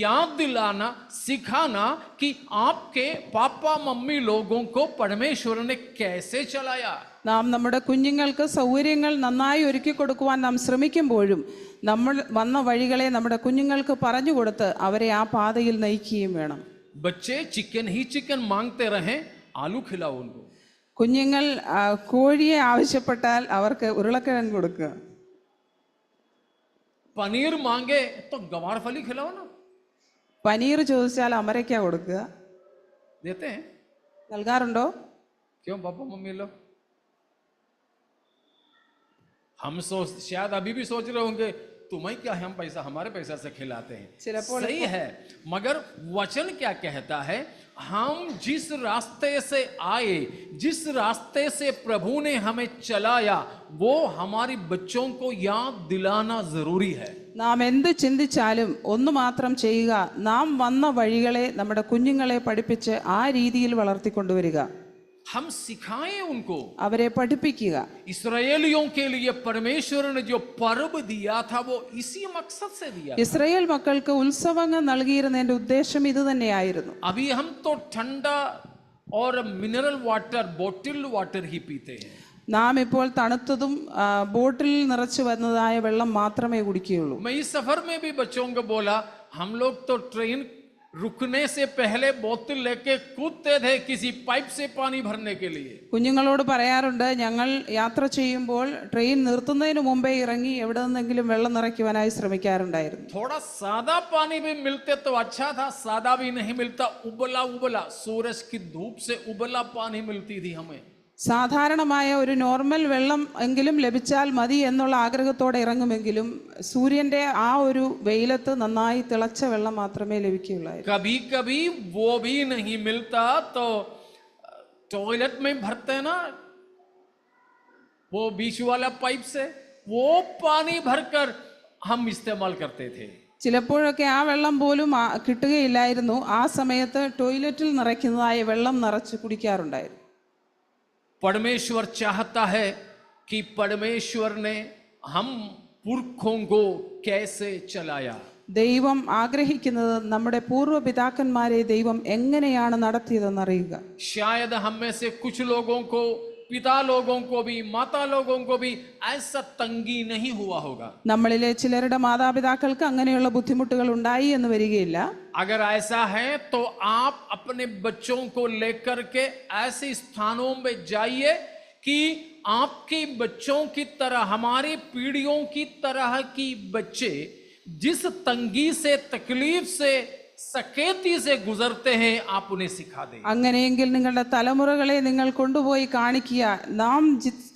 याद दिलाना, सिखाना कि आपके पापा मम्मी लोगों को परमेश्वर ने कैसे चलाया। നാം നമ്മുടെ കുഞ്ഞുങ്ങൾക്ക് സൗകര്യങ്ങൾ നന്നായി ഒരുക്കി കൊടുക്കുവാൻ നാം ശ്രമിക്കുമ്പോഴും നമ്മൾ വന്ന വഴികളെ നമ്മുടെ കുഞ്ഞുങ്ങൾക്ക് പറഞ്ഞു കൊടുത്ത് അവരെ ആ പാതയിൽ നയിക്കുകയും വേണം. बच्चे चिकन ही चिकन मांगते रहे, आलू खिलाओ उनको। കുഞ്ഞുങ്ങൾ കോഴിയെ ആവശ്യപ്പെട്ടാൽ അവർക്ക് ഉരുളക്കിഴങ്ങ് കൊടുക്കുക. पनीर मांगे तो गवार फली खिलाओ ना। പനീർ ചോദിച്ചാൽ അമരയ്ക്ക കൊടുക്കുക. देते हैं? നൽകാറുണ്ടോ? क्यों पापा मम्मी लोग? हम शायद अभी भी सोच रहे होंगे तुम्हें क्या है, हम पैसा हमारे पैसा से खिलाते हैं। सही है, मगर वचन क्या कहता है? हम जिस रास्ते से आए, जिस रास्ते से प्रभु ने हमें चलाया, वो हमारी बच्चों को याद दिलाना जरूरी है। നാം എന്ത് ചിന്തിച്ചാലും ഒന്ന് മാത്രം ചെയ്യുക, നാം വന്ന വഴികളെ നമ്മുടെ കുഞ്ഞുങ്ങളെ പഠിപ്പിച്ച് ആ രീതിയിൽ വളർത്തിക്കൊണ്ടുവരിക. हम सिखाएं उनको, അവരെ പഠിപ്പിക്കുക. इस्राएलियों के लिए परमेश्वर ने जो पर्व दिया था वो इसी मकसद से दिया। ഇസ്രായേൽ മക്കൾക്ക് ഉത്സവങ്ങൾ നൽകിയിരുന്നതിന്റെ ഉദ്ദേശം ഇത് തന്നെയായിരുന്നു. अभी हम तो ठंडा और मिनरल वाटर, बोटल्ड वाटर ही पीते हैं। നാം ഇപ്പോൾ തണുത്തതും ബോട്ടിൽ നിറച്ചു വന്നതായ വെള്ളം മാത്രമേ കുടിക്കുകയുള്ളൂ. मैं इस सफर में भी बच्चों को बोला, हम लोग तो ट्रेन रुकने से पहले बोतल लेके कूदते थे किसी पाइप से पानी भरने के लिए। കുഞ്ഞുങ്ങളോട് പറയാറുണ്ട്, ഞങ്ങൾ യാത്ര ചെയ്യുമ്പോൾ ട്രെയിൻ നിർത്തുന്നതിന് മുമ്പേ ഇറങ്ങി എവിടെ നിന്നെങ്കിലും വെള്ളം നിറയ്ക്കുവാനായി ശ്രമിക്കാറുണ്ടായിരുന്നു. थोड़ा सादा पानी भी मिलते तो अच्छा था, सादा भी नहीं मिलता, उबला उबला सूरज की धूप से उबला पानी मिलती थी हमें। സാധാരണമായ ഒരു നോർമൽ വെള്ളം എങ്കിലും ലഭിച്ചാൽ മതി എന്നുള്ള ആഗ്രഹത്തോടെ ഇറങ്ങുമെങ്കിലും സൂര്യന്റെ ആ ഒരു വെയിലത്ത് നന്നായി തിളച്ച വെള്ളം മാത്രമേ ലഭിക്കുകയുള്ളായിരുന്നു. कभी कभी वो भी नहीं मिलता तो टॉयलेट में भरते ना, वो बीच वाला पाइप से वो पानी भरकर हम इस्तेमाल करते थे। ചിലപ്പോഴൊക്കെ ആ വെള്ളം പോലും കിട്ടുകയില്ലായിരുന്നു. ആ സമയത്ത് ടോയ്ലറ്റിൽ നിറയ്ക്കുന്നതായ വെള്ളം നിറച്ച് കുടിക്കാറുണ്ടായിരുന്നു. परमेश्वर चाहता है कि परमेश्वर ने हम पुरखों को कैसे चलाया। ദൈവം ആഗ്രഹിക്കുന്നത് നമ്മുടെ പൂർവ്വ പിതാക്കന്മാരെ ദൈവം എങ്ങനെയാണ് നടത്തിയതെന്ന് അറിയുക. शायद हम में से कुछ लोगों को, पिता लोगों को भी, माता लोगों को भी ऐसा तंगी नहीं हुआ होगा. നമ്മളിലെ ചിലരുടെ മാതാപിതാക്കൾക്ക് അങ്ങനെയുള്ള ബുദ്ധിമുട്ടുകൾ ഉണ്ടായി എന്ന് വരികയില്ല. अगर ऐसा है तो आप अपने बच्चों को लेकर के ऐसे स्थानों में जाइए कि आपके बच्चों की तरह, हमारी पीढ़ियों की तरह की बच्चे जिस तंगी से, तकलीफ से, സക്കേത്തി से गुजरते हैं, आप उन्हें सिखा दें. അങ്ങനെയെങ്കിൽ നിങ്ങളുടെ തലമുറകളെ നിങ്ങൾ കൊണ്ടുപോയി കാണിക്കുക. നാം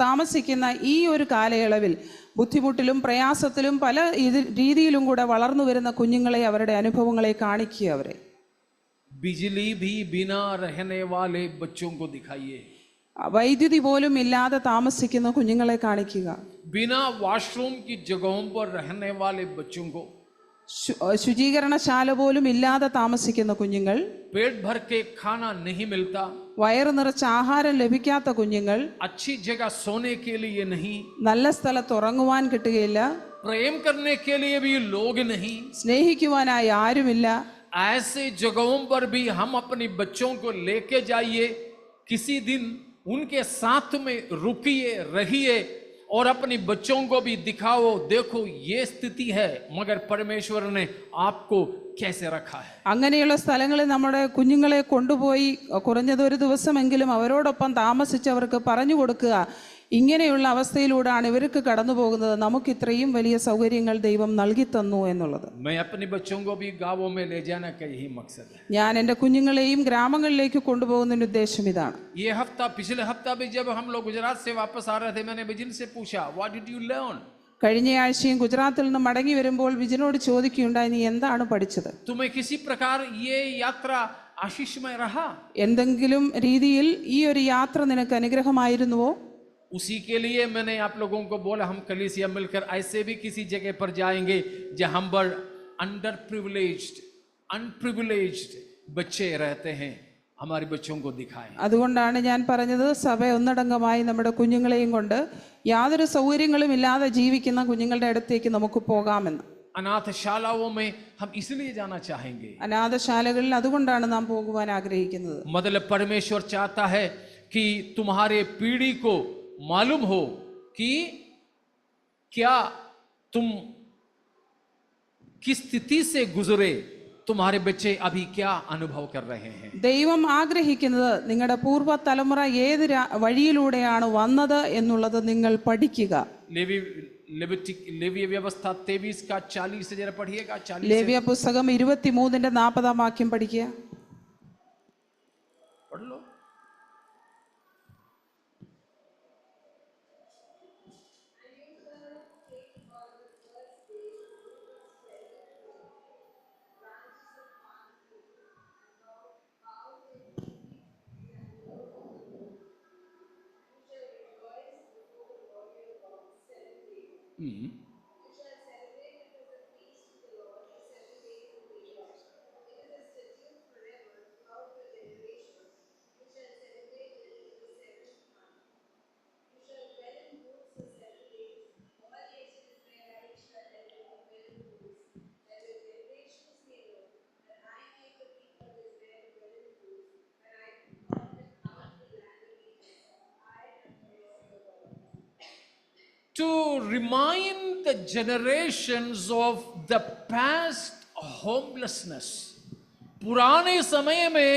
താമസിക്കുന്ന ഈ ഒരു കാലയളവിൽ ബുദ്ധിമുട്ടിലും പ്രയാസത്തിലും പല രീതിയിലും കൂടെ വളർന്നു വരുന്ന കുഞ്ഞുങ്ങളെ, അവരുടെ അനുഭവങ്ങളെ കാണിക്കുക. അവരെ बिजली भी बिना रहने वाले बच्चों को दिखाइए. വൈദ്യുതി പോലും ഇല്ലാതെ താമസിക്കുന്ന കുഞ്ഞുങ്ങളെ കാണിക്കുക. बिना वॉशरूम की जगहों पर रहने वाले बच्चों को, ശുചീകരണശാല പോലും ഇല്ലാതെ താമസിക്കുന്ന കുഞ്ഞുങ്ങൾ, पेट भर के खाना नहीं मिलता, വയറ് നിറച്ച് ആഹാരം ലഭിക്കാത്ത കുഞ്ഞുങ്ങൾ, अच्छी जगह सोने के लिए नहीं, നല്ല സ്ഥലത്ത് ഉറങ്ങുവാൻ കിട്ടുകയില്ല, प्रेम करने के लिए भी लोग नहीं, സ്നേഹിക്കുവാനായി ആരുമില്ല. ऐसे जगहों पर भी हम अपने बच्चों को लेके जाइए, किसी दिन उनके साथ में रुकिए, रहिए और अपने बच्चों को भी दिखाओ, देखो ये स्थिति है, मगर परमेश्वर ने आपको कैसे रखा है. അങ്ങനെയുള്ള സ്ഥലങ്ങളിൽ നമ്മുടെ കുഞ്ഞുങ്ങളെ കൊണ്ടുപോയി കുറഞ്ഞത് ഒരു ദിവസമെങ്കിലും അവരോടൊപ്പം താമസിച്ച് അവർക്ക് പറഞ്ഞു കൊടുക്കുക, ഇങ്ങനെയുള്ള അവസ്ഥയിലൂടെയാണ് ഇവർക്ക് കടന്നു പോകുന്നത്, നമുക്ക് ഇത്രയും വലിയ സൗകര്യങ്ങൾ ദൈവം നൽകി തന്നു എന്നുള്ളത്. मैं अपने बच्चों को भी गांवों में ले जाने का यही मकसद है. ഞാൻ എൻ്റെ കുഞ്ഞുങ്ങളെയും ഗ്രാമങ്ങളിലേക്ക് കൊണ്ടുപോകുന്നതിൻ്റെ ഉദ്ദേശം ഇതാണ്. ये हफ्ता, पिछले हफ्ता भी जब हम लोग गुजरात से वापस आ रहे थे, मैंने विजिन से पूछा, व्हाट डिड यू लर्न? കഴിഞ്ഞ ആഴ്ചയും ഗുജറാത്തിൽ നിന്ന് മടങ്ങി വരുമ്പോൾ വിജിനോട് ചോദിക്കുകയുണ്ടായി, നീ എന്താണ് പഠിച്ചത്? तुम्हें किसी प्रकार ये यात्रा आशीषमय रहा? എന്തെങ്കിലും രീതിയിൽ ഈ ഒരു യാത്ര നിനക്ക് അനുഗ്രഹമായിരുന്നുവോ? उसी के लिए मैंने आप लोगों को बोला, हम कलीसिया मिलकर ऐसे भी किसी जगह पर जाएंगे जहां पर अंडर प्रिविलेज्ड, अनप्रिविलेज्ड बच्चे रहते हैं, हमारे बच्चों को दिखाएं. അതുകൊണ്ടാണ് ഞാൻ പറഞ്ഞത്, സഭ ഒന്നടങ്കമായി നമ്മുടെ കുഞ്ഞുങ്ങളെയും കൊണ്ട് യാതൊരു സൗകര്യങ്ങളും ഇല്ലാതെ ജീവിക്കുന്ന കുഞ്ഞുങ്ങളുടെ അടുത്തേക്ക് നമുക്ക് പോകാമെന്ന്. अनाथशालाओं में हम इसलिए जाना चाहेंगे, അനാഥശാലകളിൽ അതുകൊണ്ടാണ് നാം പോകുവാൻ ആഗ്രഹിക്കുന്നത്. मतलब परमेश्वर चाहता है कि तुम्हारे पीढ़ी को मालूम हो कि क्या तुम किस स्थिति से गुजरे, तुम्हारे बच्चे अभी क्या अनुभव कर रहे हैं. ദൈവം ആഗ്രഹിക്കുന്നത് നിങ്ങളുടെ പൂർവ്വ തലമുറ ഏത് വഴിയിലൂടെയാണ് വന്നത് എന്നുള്ളത് നിങ്ങൾ പഠിക്കുക. लेवीय व्यवस्था 23 का 40 से जरा पढ़िएगा. 40 ലേവ്യ പുസ്തകം 23-ന്റെ 40-ാം വാക്യം പഠിക്കുക. पढ़ लो. To remind the generations of the past homelessness. पुराने समय में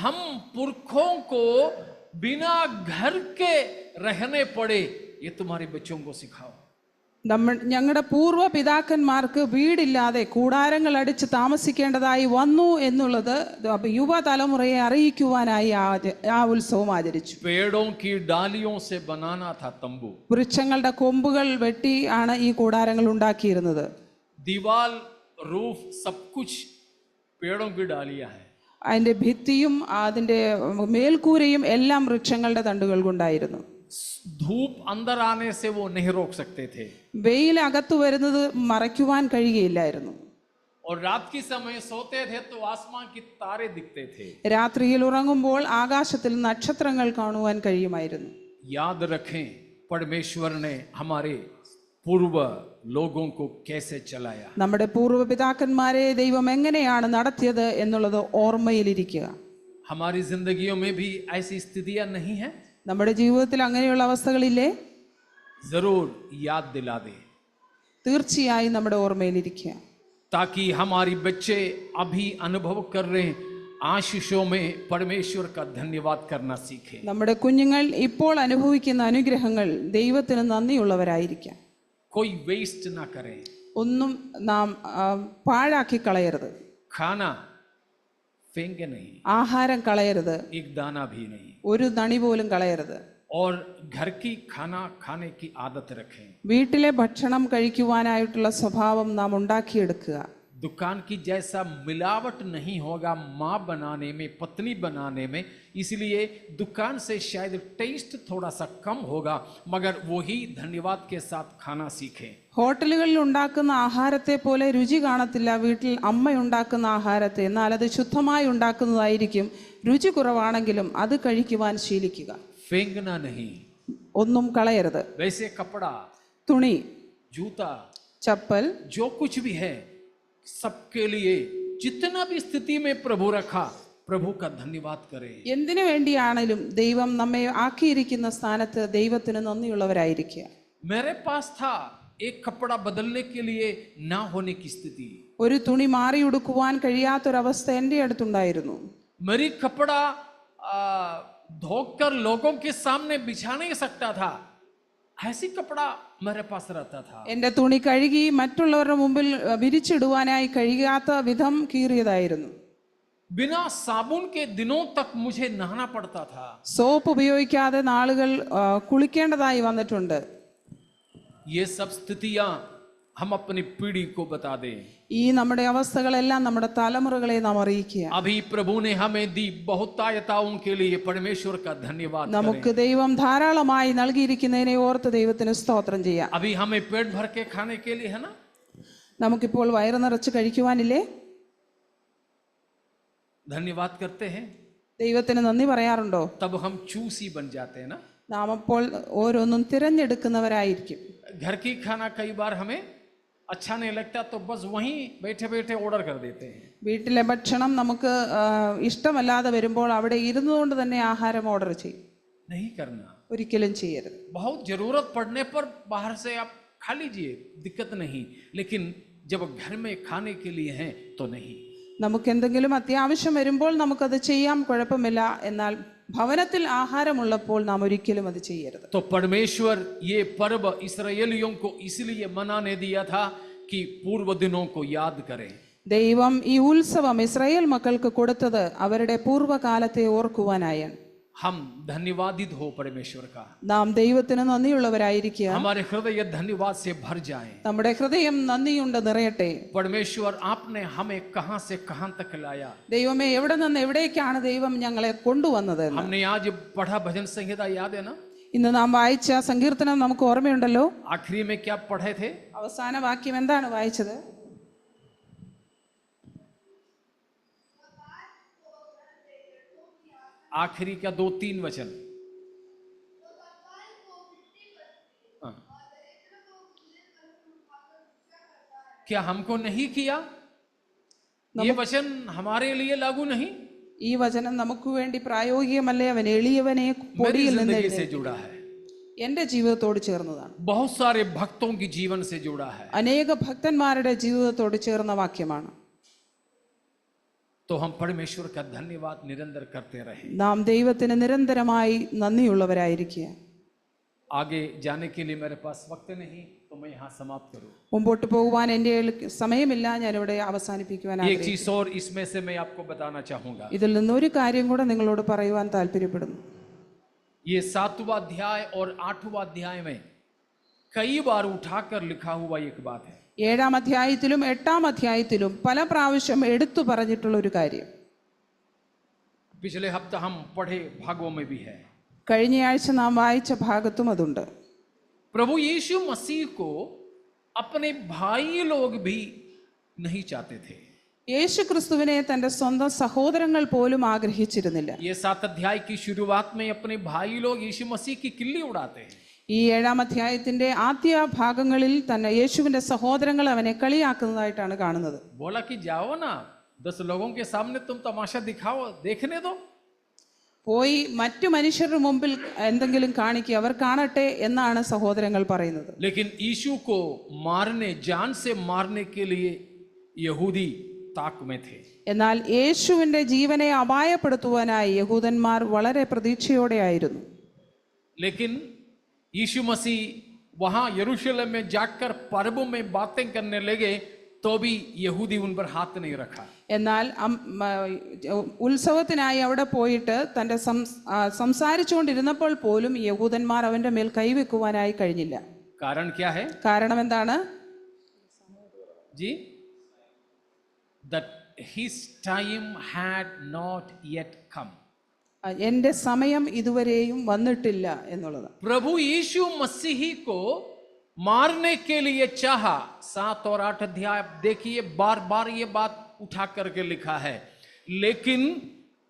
हम पुरखों को बिना घर के रहने पड़े, ये तुम्हारे बच्चों को सिखाओ. ഞങ്ങളുടെ പൂർവ്വ പിതാക്കന്മാർക്ക് വീടില്ലാതെ കൂടാരങ്ങൾ അടിച്ച് താമസിക്കേണ്ടതായി വന്നു എന്നുള്ളത് യുവതലമുറയെ അറിയിക്കുവാനായി ആ ഉത്സവം ആചരിച്ചു. पेड़ों की डालियों से बनाना था तंबू. വൃക്ഷങ്ങളുടെ കൊമ്പുകൾ വെട്ടി ആണ് ഈ കൂടാരങ്ങൾ ഉണ്ടാക്കിയിരുന്നത്. दीवार, रूफ, सब कुछ पेड़ों की डालियां हैं. അതിന്റെ ഭിത്തിയും അതിന്റെ മേൽക്കൂരയും എല്ലാം വൃക്ഷങ്ങളുടെ തണ്ടുകൾ കൊണ്ടായിരുന്നു. धूप अंदर आने से वो नहीं रोक सकते थे. വെയിൽ അകത്തു വരുന്നത് മറയ്ക്കുവാൻ കഴിയുകയില്ലായിരുന്നു. और रात के समय सोते थे तो आसमान की तारे दिखते थे. രാത്രിയിൽ ഉറങ്ങുമ്പോൾ ആകാശത്തിൽ നക്ഷത്രങ്ങൾ കാണുവാൻ കഴിയുമായിരുന്നു. याद रखें, परमेश्वर ने हमारे पूर्व लोगों को कैसे चलाया. നമ്മുടെ പൂർവ്വ പിതാക്കന്മാരെ ദൈവം എങ്ങനെയാണ് നടത്തിയത് എന്നുള്ളത് ഓർമ്മയിലിരിക്കുക. हमारी जिंदगियों में भी ऐसी स्थितियां नहीं है? നമ്മുടെ ജീവിതത്തിൽ അങ്ങനെയുള്ള അവസ്ഥകളില്ലേ? जरूर याद दिला दे, തീർച്ചയായും നമ്മുടെ ഓർമ്മയിലിരിക്കുക. ताकि हमारी बच्चे अभी अनुभव कर रहे आशीषों में परमेश्वर का धन्यवाद करना सीखे. നമ്മുടെ കുഞ്ഞുങ്ങൾ ഇപ്പോൾ അനുഭവിക്കുന്ന അനുഗ്രഹങ്ങൾ ദൈവത്തിന് നന്ദിയുള്ളവരായിരിക്കാം. कोई वेस्ट ना करें. ഒന്നും നാം പാഴാക്കി കളയരുത്. खाना फेंके नहीं, ആഹാരം കളയരുത്, एक दाना भी नहीं. ഒരു നണി പോലും കളയരുത്. और घर की खाना खाने की आदत रखें. വീട്ടിലെ ഭക്ഷണം കഴിക്കുവാനായിട്ടുള്ള സ്വഭാവം നാം ഉണ്ടാക്കിയെടുക്കുക. दुकान की जैसा मिलावट नहीं होगा माँ बनाने में, पत्नी बनाने में, इसलिए दुकान से शायद टेस्ट थोड़ा सा कम होगा, मगर वही धन्यवाद के साथ खाना सीखें. ഹോട്ടലുകളിൽ ഉണ്ടാക്കുന്ന ആഹാരത്തെ പോലെ രുചി കാണത്തില്ല വീട്ടിൽ അമ്മ ഉണ്ടാക്കുന്ന ആഹാരത്തെ. എന്നാൽ അത് ശുദ്ധമായി ഉണ്ടാക്കുന്നതായിരിക്കും. രുചി കുറവാണെങ്കിലും അത് കഴിക്കുവാൻ ശീലിക്കുക. फेंकना नहीं. ഒന്നും കളയരുത്. वैसे कपड़ा, തുണി, जूता, चप्पल, जो कुछ भी है, सबके लिए जितना भी स्थिति में प्रभु रखा, प्रभु का धन्यवाद करें. എന്തിനു വേണ്ടിയാണെങ്കിലും ദൈവം നമ്മെ ആക്കിയിരിക്കുന്ന സ്ഥാനത്ത് ദൈവത്തിന് നന്ദിയുള്ളവരായിരിക്കുക. मेरे पास था एक कपड़ा बदलने के लिए ना होने की स्थिति. ഒരു തുണി മാറി ഉടുക്കുവാൻ കഴിയാത്തൊരവസ്ഥ എൻ്റെ അടുത്തുണ്ടായിരുന്നു. मेरी कपड़ा धोकर लोगों के सामने बिछा नहीं सकता था, ऐसी कपड़ा मेरे पास रहता था. എൻ്റെ തുണി കഴുകി മറ്റുള്ളവരുടെ മുമ്പിൽ വിരിച്ചിടുവാനായി കഴിയാത്ത വിധം കീറിയതായിരുന്നു. बिना साबुन के दिनों तक मुझे नहाना पड़ता था. സോപ്പ് ഉപയോഗിക്കാതെ നാളുകൾ കുളിക്കേണ്ടതായി വന്നിട്ടുണ്ട്. ये सब स्थितियां हम अपनी पीढ़ी को बता दें. ഈ നമ്മുടെ അവസ്ഥകളെല്ലാം നമ്മുടെ തലമുറകളെ നാം അറിയിക്കുക. अभी प्रभु ने हमें दी बहुतायताओं के लिए परमेश्वर का धन्यवाद നമുക്ക് करें. ദൈവം ധാരാളമായി നൽകിയിരിക്കുന്നതിനെ ഓർത്ത് ദൈവത്തിന് സ്തോത്രം ചെയ്യാം. अभी हमें पेट भर के खाने के लिए है ना, നമുക്കിപ്പോൾ വയറ് നിറച്ച് കഴിക്കുവാനില്ലേ? धन्यवाद करते हैं. ദൈവത്തിന് നന്ദി പറയാറുണ്ടോ? तब हम चूसी बन जाते हैं ना. നാം അപ്പോൾ ഓരോന്നും തിരഞ്ഞെടുക്കുന്നവരായിരിക്കും. घर की खाना कई बार हमें अच्छा नहीं लगता तो बस वहीं बैठे बैठे ऑर्डर कर देते हैं. വീട്ടിലെ ഭക്ഷണം നമുക്ക് ഇഷ്ടമല്ലാതെ വരുമ്പോൾ അവിടെ ഇരുന്നുകൊണ്ട് തന്നെ ആഹാരം ഓർഡർ ചെയ്യും. नहीं करना. ഒരിക്കലും ചെയ്യരുത്. बहुत जरूरत पड़ने पर बाहर से आप खा लीजिए, दिक्कत नहीं, लेकिन जब घर में खाने के लिए है तो नहीं. നമുക്ക് എന്തെങ്കിലും അത്യാവശ്യം വരുമ്പോൾ നമുക്കത് ചെയ്യാം, കുഴപ്പമില്ല. എന്നാൽ ഭവനത്തിൽ ആഹാരമുള്ളപ്പോൾ നാം ഒരിക്കലും അത് ചെയ്യരുത്. तो परमेश्वर ये पर्व इस्राएलियों को इसलिए मनाने दिया था कि पूर्व दिनों को याद करें. ദൈവം ഈ ഉത്സവം ഇസ്രായേൽ മക്കൾക്ക് കൊടുത്തത് അവരുടെ പൂർവ്വകാലത്തെ ഓർക്കുവാനായാണ്. हम धन्यवादित हो परमेश्वर का. നാം ദൈവത്തിന് നന്ദിയുള്ളവരായിരിക്കുക. हमारे हृदय धन्यवाद से भर जाएं. നമ്മുടെ ഹൃദയം നന്ദിയുണ്ട് നിറയട്ടെ. परमेश्वर आपने हमें कहां से कहां तक लाया. ദൈവമേ, എവിടെ നിന്ന് എവിടേക്കാണ് ദൈവം ഞങ്ങളെ കൊണ്ടുവന്നത്? हमने आज पढ़ा भजन संहिता, याद है ना? ഇന്ന് നാം വായിച്ച സങ്കീർത്തനം നമുക്ക് ഓർമ്മയുണ്ടല്ലോ. आखिरी में क्या पढ़े थे? അവസാന വാക്യം എന്താണ് വായിച്ചത്? आखिरी का 2-3 वचन. क्या हमको नहीं किया? ये वचन हमारे लिए लागू नहीं? ഈ വചനം നമുക്ക് വേണ്ടി പ്രായോഗികമല്ലേ? അവൻ എളിയവനെ പൊടിയിൽ നിന്ന് जिंदगी से जुड़ा है, എന്റെ ജീവിതത്തോട് ചേർന്നതാണ്. बहुत सारे भक्तों की जीवन से जुड़ा है. അനേക ഭക്തന്മാരുടെ ജീവിതത്തോട് ചേർന്ന വാക്യമാണ്. तो हम परमेश्वर का धन्यवाद निरंतर करते रहे. നാം ദൈവത്തിന് നിരന്തരമായി നന്ദിയുള്ളവരായിരിക്കുക. आगे जाने के लिए मेरे पास वक्त नहीं, तो मैं यहाँ समाप्त करूँ. മുമ്പോട്ട് പോകുവാൻ എൻ്റെ സമയമില്ല, ഞാനിവിടെ അവസാനിപ്പിക്കുവാൻ एक चीज और इसमें से मैं आपको बताना चाहूंगा. ഇതിൽ നിന്ന് ഒരു കാര്യം കൂടെ നിങ്ങളോട് പറയുവാൻ താല്പര്യപ്പെടുന്നു. ये 7वां अध्याय और 8वां अध्याय में कई बार उठाकर लिखा हुआ एक बात है. 7-ാം അധ്യായത്തിലും 8-ാം അധ്യായത്തിലും പല പ്രാവശ്യം എടുത്തു പറഞ്ഞിട്ടുള്ള ഒരു കാര്യം पिछले हफ्ता हम पढ़े भागों में भी है. കഴിഞ്ഞയാഴ്ച നാം വായിച്ച ഭാഗത്തും അതുണ്ട്. प्रभु यीशु मसीह को अपने भाई लोग भी नहीं चाहते थे. യേശു ക്രിസ്തുവിനെ തന്റെ സ്വന്തം സഹോദരങ്ങൾ പോലും ആഗ്രഹിച്ചിരുന്നില്ല. ये 7 अध्याय की शुरुआत में अपने भाई लोग यीशु मसीह की किल्ली उड़ाते हैं. ഈ 7-ാം അധ്യായത്തിന്റെ ആദ്യ ഭാഗങ്ങളിൽ തന്നെ യേശുവിന്റെ സഹോദരങ്ങൾ അവനെ കളിയാക്കുന്നതായിട്ടാണ് കാണുന്നത്. बोला कि जाओ ना, 10 लोगों के सामने तुम तमाशा दिखाओ, देखने दो. പോയി മറ്റു മനുഷ്യരുടെ മുമ്പിൽ എന്തെങ്കിലും കാണിക്കുക, അവർ കാണട്ടെ എന്നാണ് സഹോദരങ്ങൾ പറയുന്നത്. लेकिन यीशु को मारने, जान से मारने के लिए यहूदी ताक में थे. എന്നാൽ യേശുവിന്റെ ജീവനെ അപായപ്പെടുത്തുവാനായി യഹൂദന്മാർ വളരെ പ്രതീക്ഷയോടെ ആയിരുന്നു. लेकिन यीशु मसीह वहां यरूशलेम में जाकर पर्वों में बातें करने लगे तो भी यहूदी उन पर हाथ नहीं रखा. എന്നാൽ ഉത്സവത്തിനായി അവിടെ പോയിട്ട് തന്റെ സംസാരിച്ചുകൊണ്ടിരുന്നപ്പോൾ പോലും യഹൂദന്മാർ അവന്റെ മേൽ കൈവെക്കുവാനായി കഴിഞ്ഞില്ല. कारण क्या है? കാരണം എന്താണ്? जी, that his time had not yet come. എന്റെ സമയം ഇതുവരെയും വന്നിട്ടില്ല എന്നുള്ളത്. प्रभु यीशु मसीह को मारने के लिए चाहा. 7 और 8 अध्याय देखिए, बार बार ये बात उठा करके लिखा है. लेकिन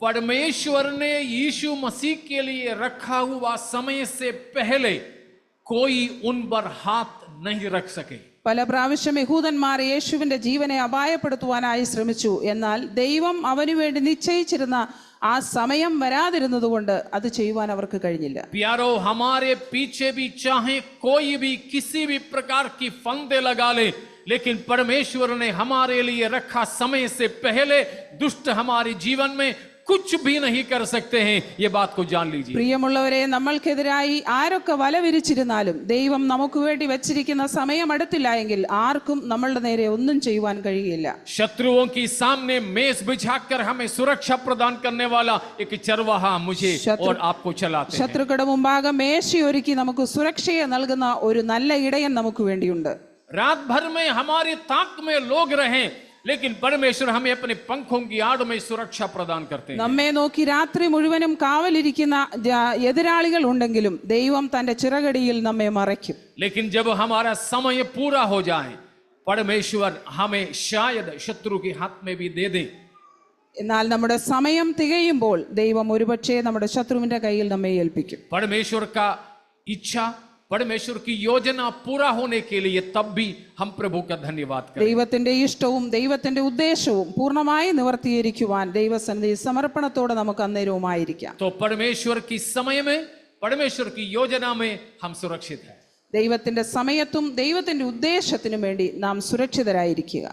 परमेश्वर ने यीशु मसीह के लिए रखा हुआ समय से पहले कोई उन पर हाथ नहीं रख सके. പല പ്രാവശ്യം യഹൂദന്മാർ യേശുവിന്റെ ജീവനെ അപായപ്പെടുത്തുവാനായി ശ്രമിച്ചു. എന്നാൽ ദൈവം അവനു വേണ്ടി നിശ്ചയിച്ചിരുന്ന ആ സമയം വരാതിരുന്നതുകൊണ്ട് അത് ചെയ്യുവാൻ അവർക്ക് കഴിഞ്ഞില്ല. प्यारो, हमारे पीछे भी चाहे कोई भी किसी भी प्रकार की फंदे लगा ले, लेकिन परमेश्वर ने हमारे लिए रखा समय से पहले दुष्ट हमारे जीवन में कुछ भी नहीं कर सकते हैं. ये बात को जान लीजिए. പ്രിയമുള്ളവരെ, നമ്മൾക്കെതിരായി ആരൊക്കെ വല വിരിച്ചിരുന്നാലും ദൈവം നമുക്ക് വേണ്ടി വെച്ചിരിക്കുന്ന സമയം അടുത്തില്ല എങ്കിൽ ആർക്കും നമ്മളുടെ നേരെ ഒന്നും ചെയ്യുവാൻ കഴിയില്ല. शत्रुओं की सामने मेज बिछाकर हमें सुरक्षा प्रदान करने वाला एक चरवाहा मुझे और आपको चलाते हैं. ശത്രുക്കളുടെ മുമ്പാകെ മേശയൊരുക്കി നമുക്ക് സുരക്ഷയെ നൽകുന്ന ഒരു നല്ല ഇടയൻ നമുക്ക് വേണ്ടിയുണ്ട്. रात भर में हमारी ताक में लोग रहें, लेकिन परमेश्वर हमें अपने पंखों की आड़ में सुरक्षा प्रदान करते हैं. നമ്മെ നോക്കി രാത്രി മുഴുവനും കാവലിരിക്കുന്ന എതിരാളികൾ ഉണ്ടെങ്കിലും ദൈവം തന്റെ ചിറകടിയിൽ നമ്മെ മറയ്ക്കും. लेकिन जब हमारा समय पूरा हो जाए, परमेश्वर हमें शायद शत्रु के हाथ में भी दे दे. എന്നാൽ നമ്മുടെ സമയം തികയുമ്പോൾ ദൈവം ഒരുപക്ഷെ നമ്മുടെ ശത്രുവിന്റെ കയ്യിൽ നമ്മെ ഏൽപ്പിക്കും. परमेश्वर का इच्छा, परमेश्वर की योजना पूरा होने के लिए तब भी हम प्रभु का धन्यवाद करें. ദൈവത്തിന്റെ ഇഷ്ടവും ദൈവത്തിന്റെ ഉദ്ദേശവും പൂർണ്ണമായി നിവർത്തീകരിക്കുവാൻ ദൈവസന്നിധിയിൽ സമർപ്പണത്തോടെ നമുക്ക് അന്നേരവുമായിരിക്കാം. तो परमेश्वर की समय में, परमेश्वर की योजना में हम सुरक्षित हैं. ദൈവത്തിന്റെ സമയത്തും ദൈവത്തിന്റെ ഉദ്ദേശത്തിനും വേണ്ടി നാം സുരക്ഷിതരായിരിക്കുക.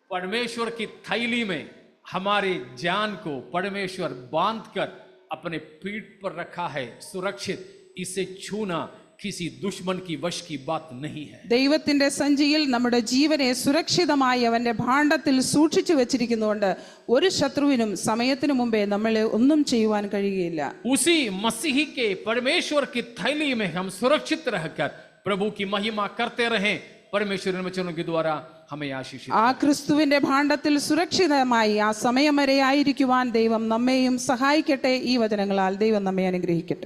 परमेश्वर की थैली में हमारे जान को परमेश्वर बांधकर अपने पीठ पर रखा है, सुरक्षित. इसे छूना किसी दुश्मन की वश की बात नहीं है. ദൈവത്തിന്റെ സഞ്ചിയിൽ നമ്മുടെ ജീവനെ സുരക്ഷിതമായി അവന്റെ ഭാണ്ഡത്തിൽ സൂക്ഷിച്ചു വെച്ചിരിക്കുന്നതുകൊണ്ട് ഒരു ശത്രുവിനും സമയത്തിനു മുമ്പേ നമ്മളെ ഒന്നും ചെയ്യുവാൻ കഴിയുകയില്ല. उसी मसीह के परमेश्वर की थैली में हम सुरक्षित रहकर प्रभु की महिमा करते रहें. परमेश्वर इन वचनों के द्वारा हमें आशीष. ആ ക്രിസ്തുവിന്റെ ഭാണ്ഡത്തിൽ സുരക്ഷിതമായി ആ സമയം വരെ ആയിരിക്കുവാൻ ദൈവം നമ്മെയും സഹായിക്കട്ടെ. ഈ വചനങ്ങളാൽ ദൈവം നമ്മെ അനുഗ്രഹിക്കട്ടെ.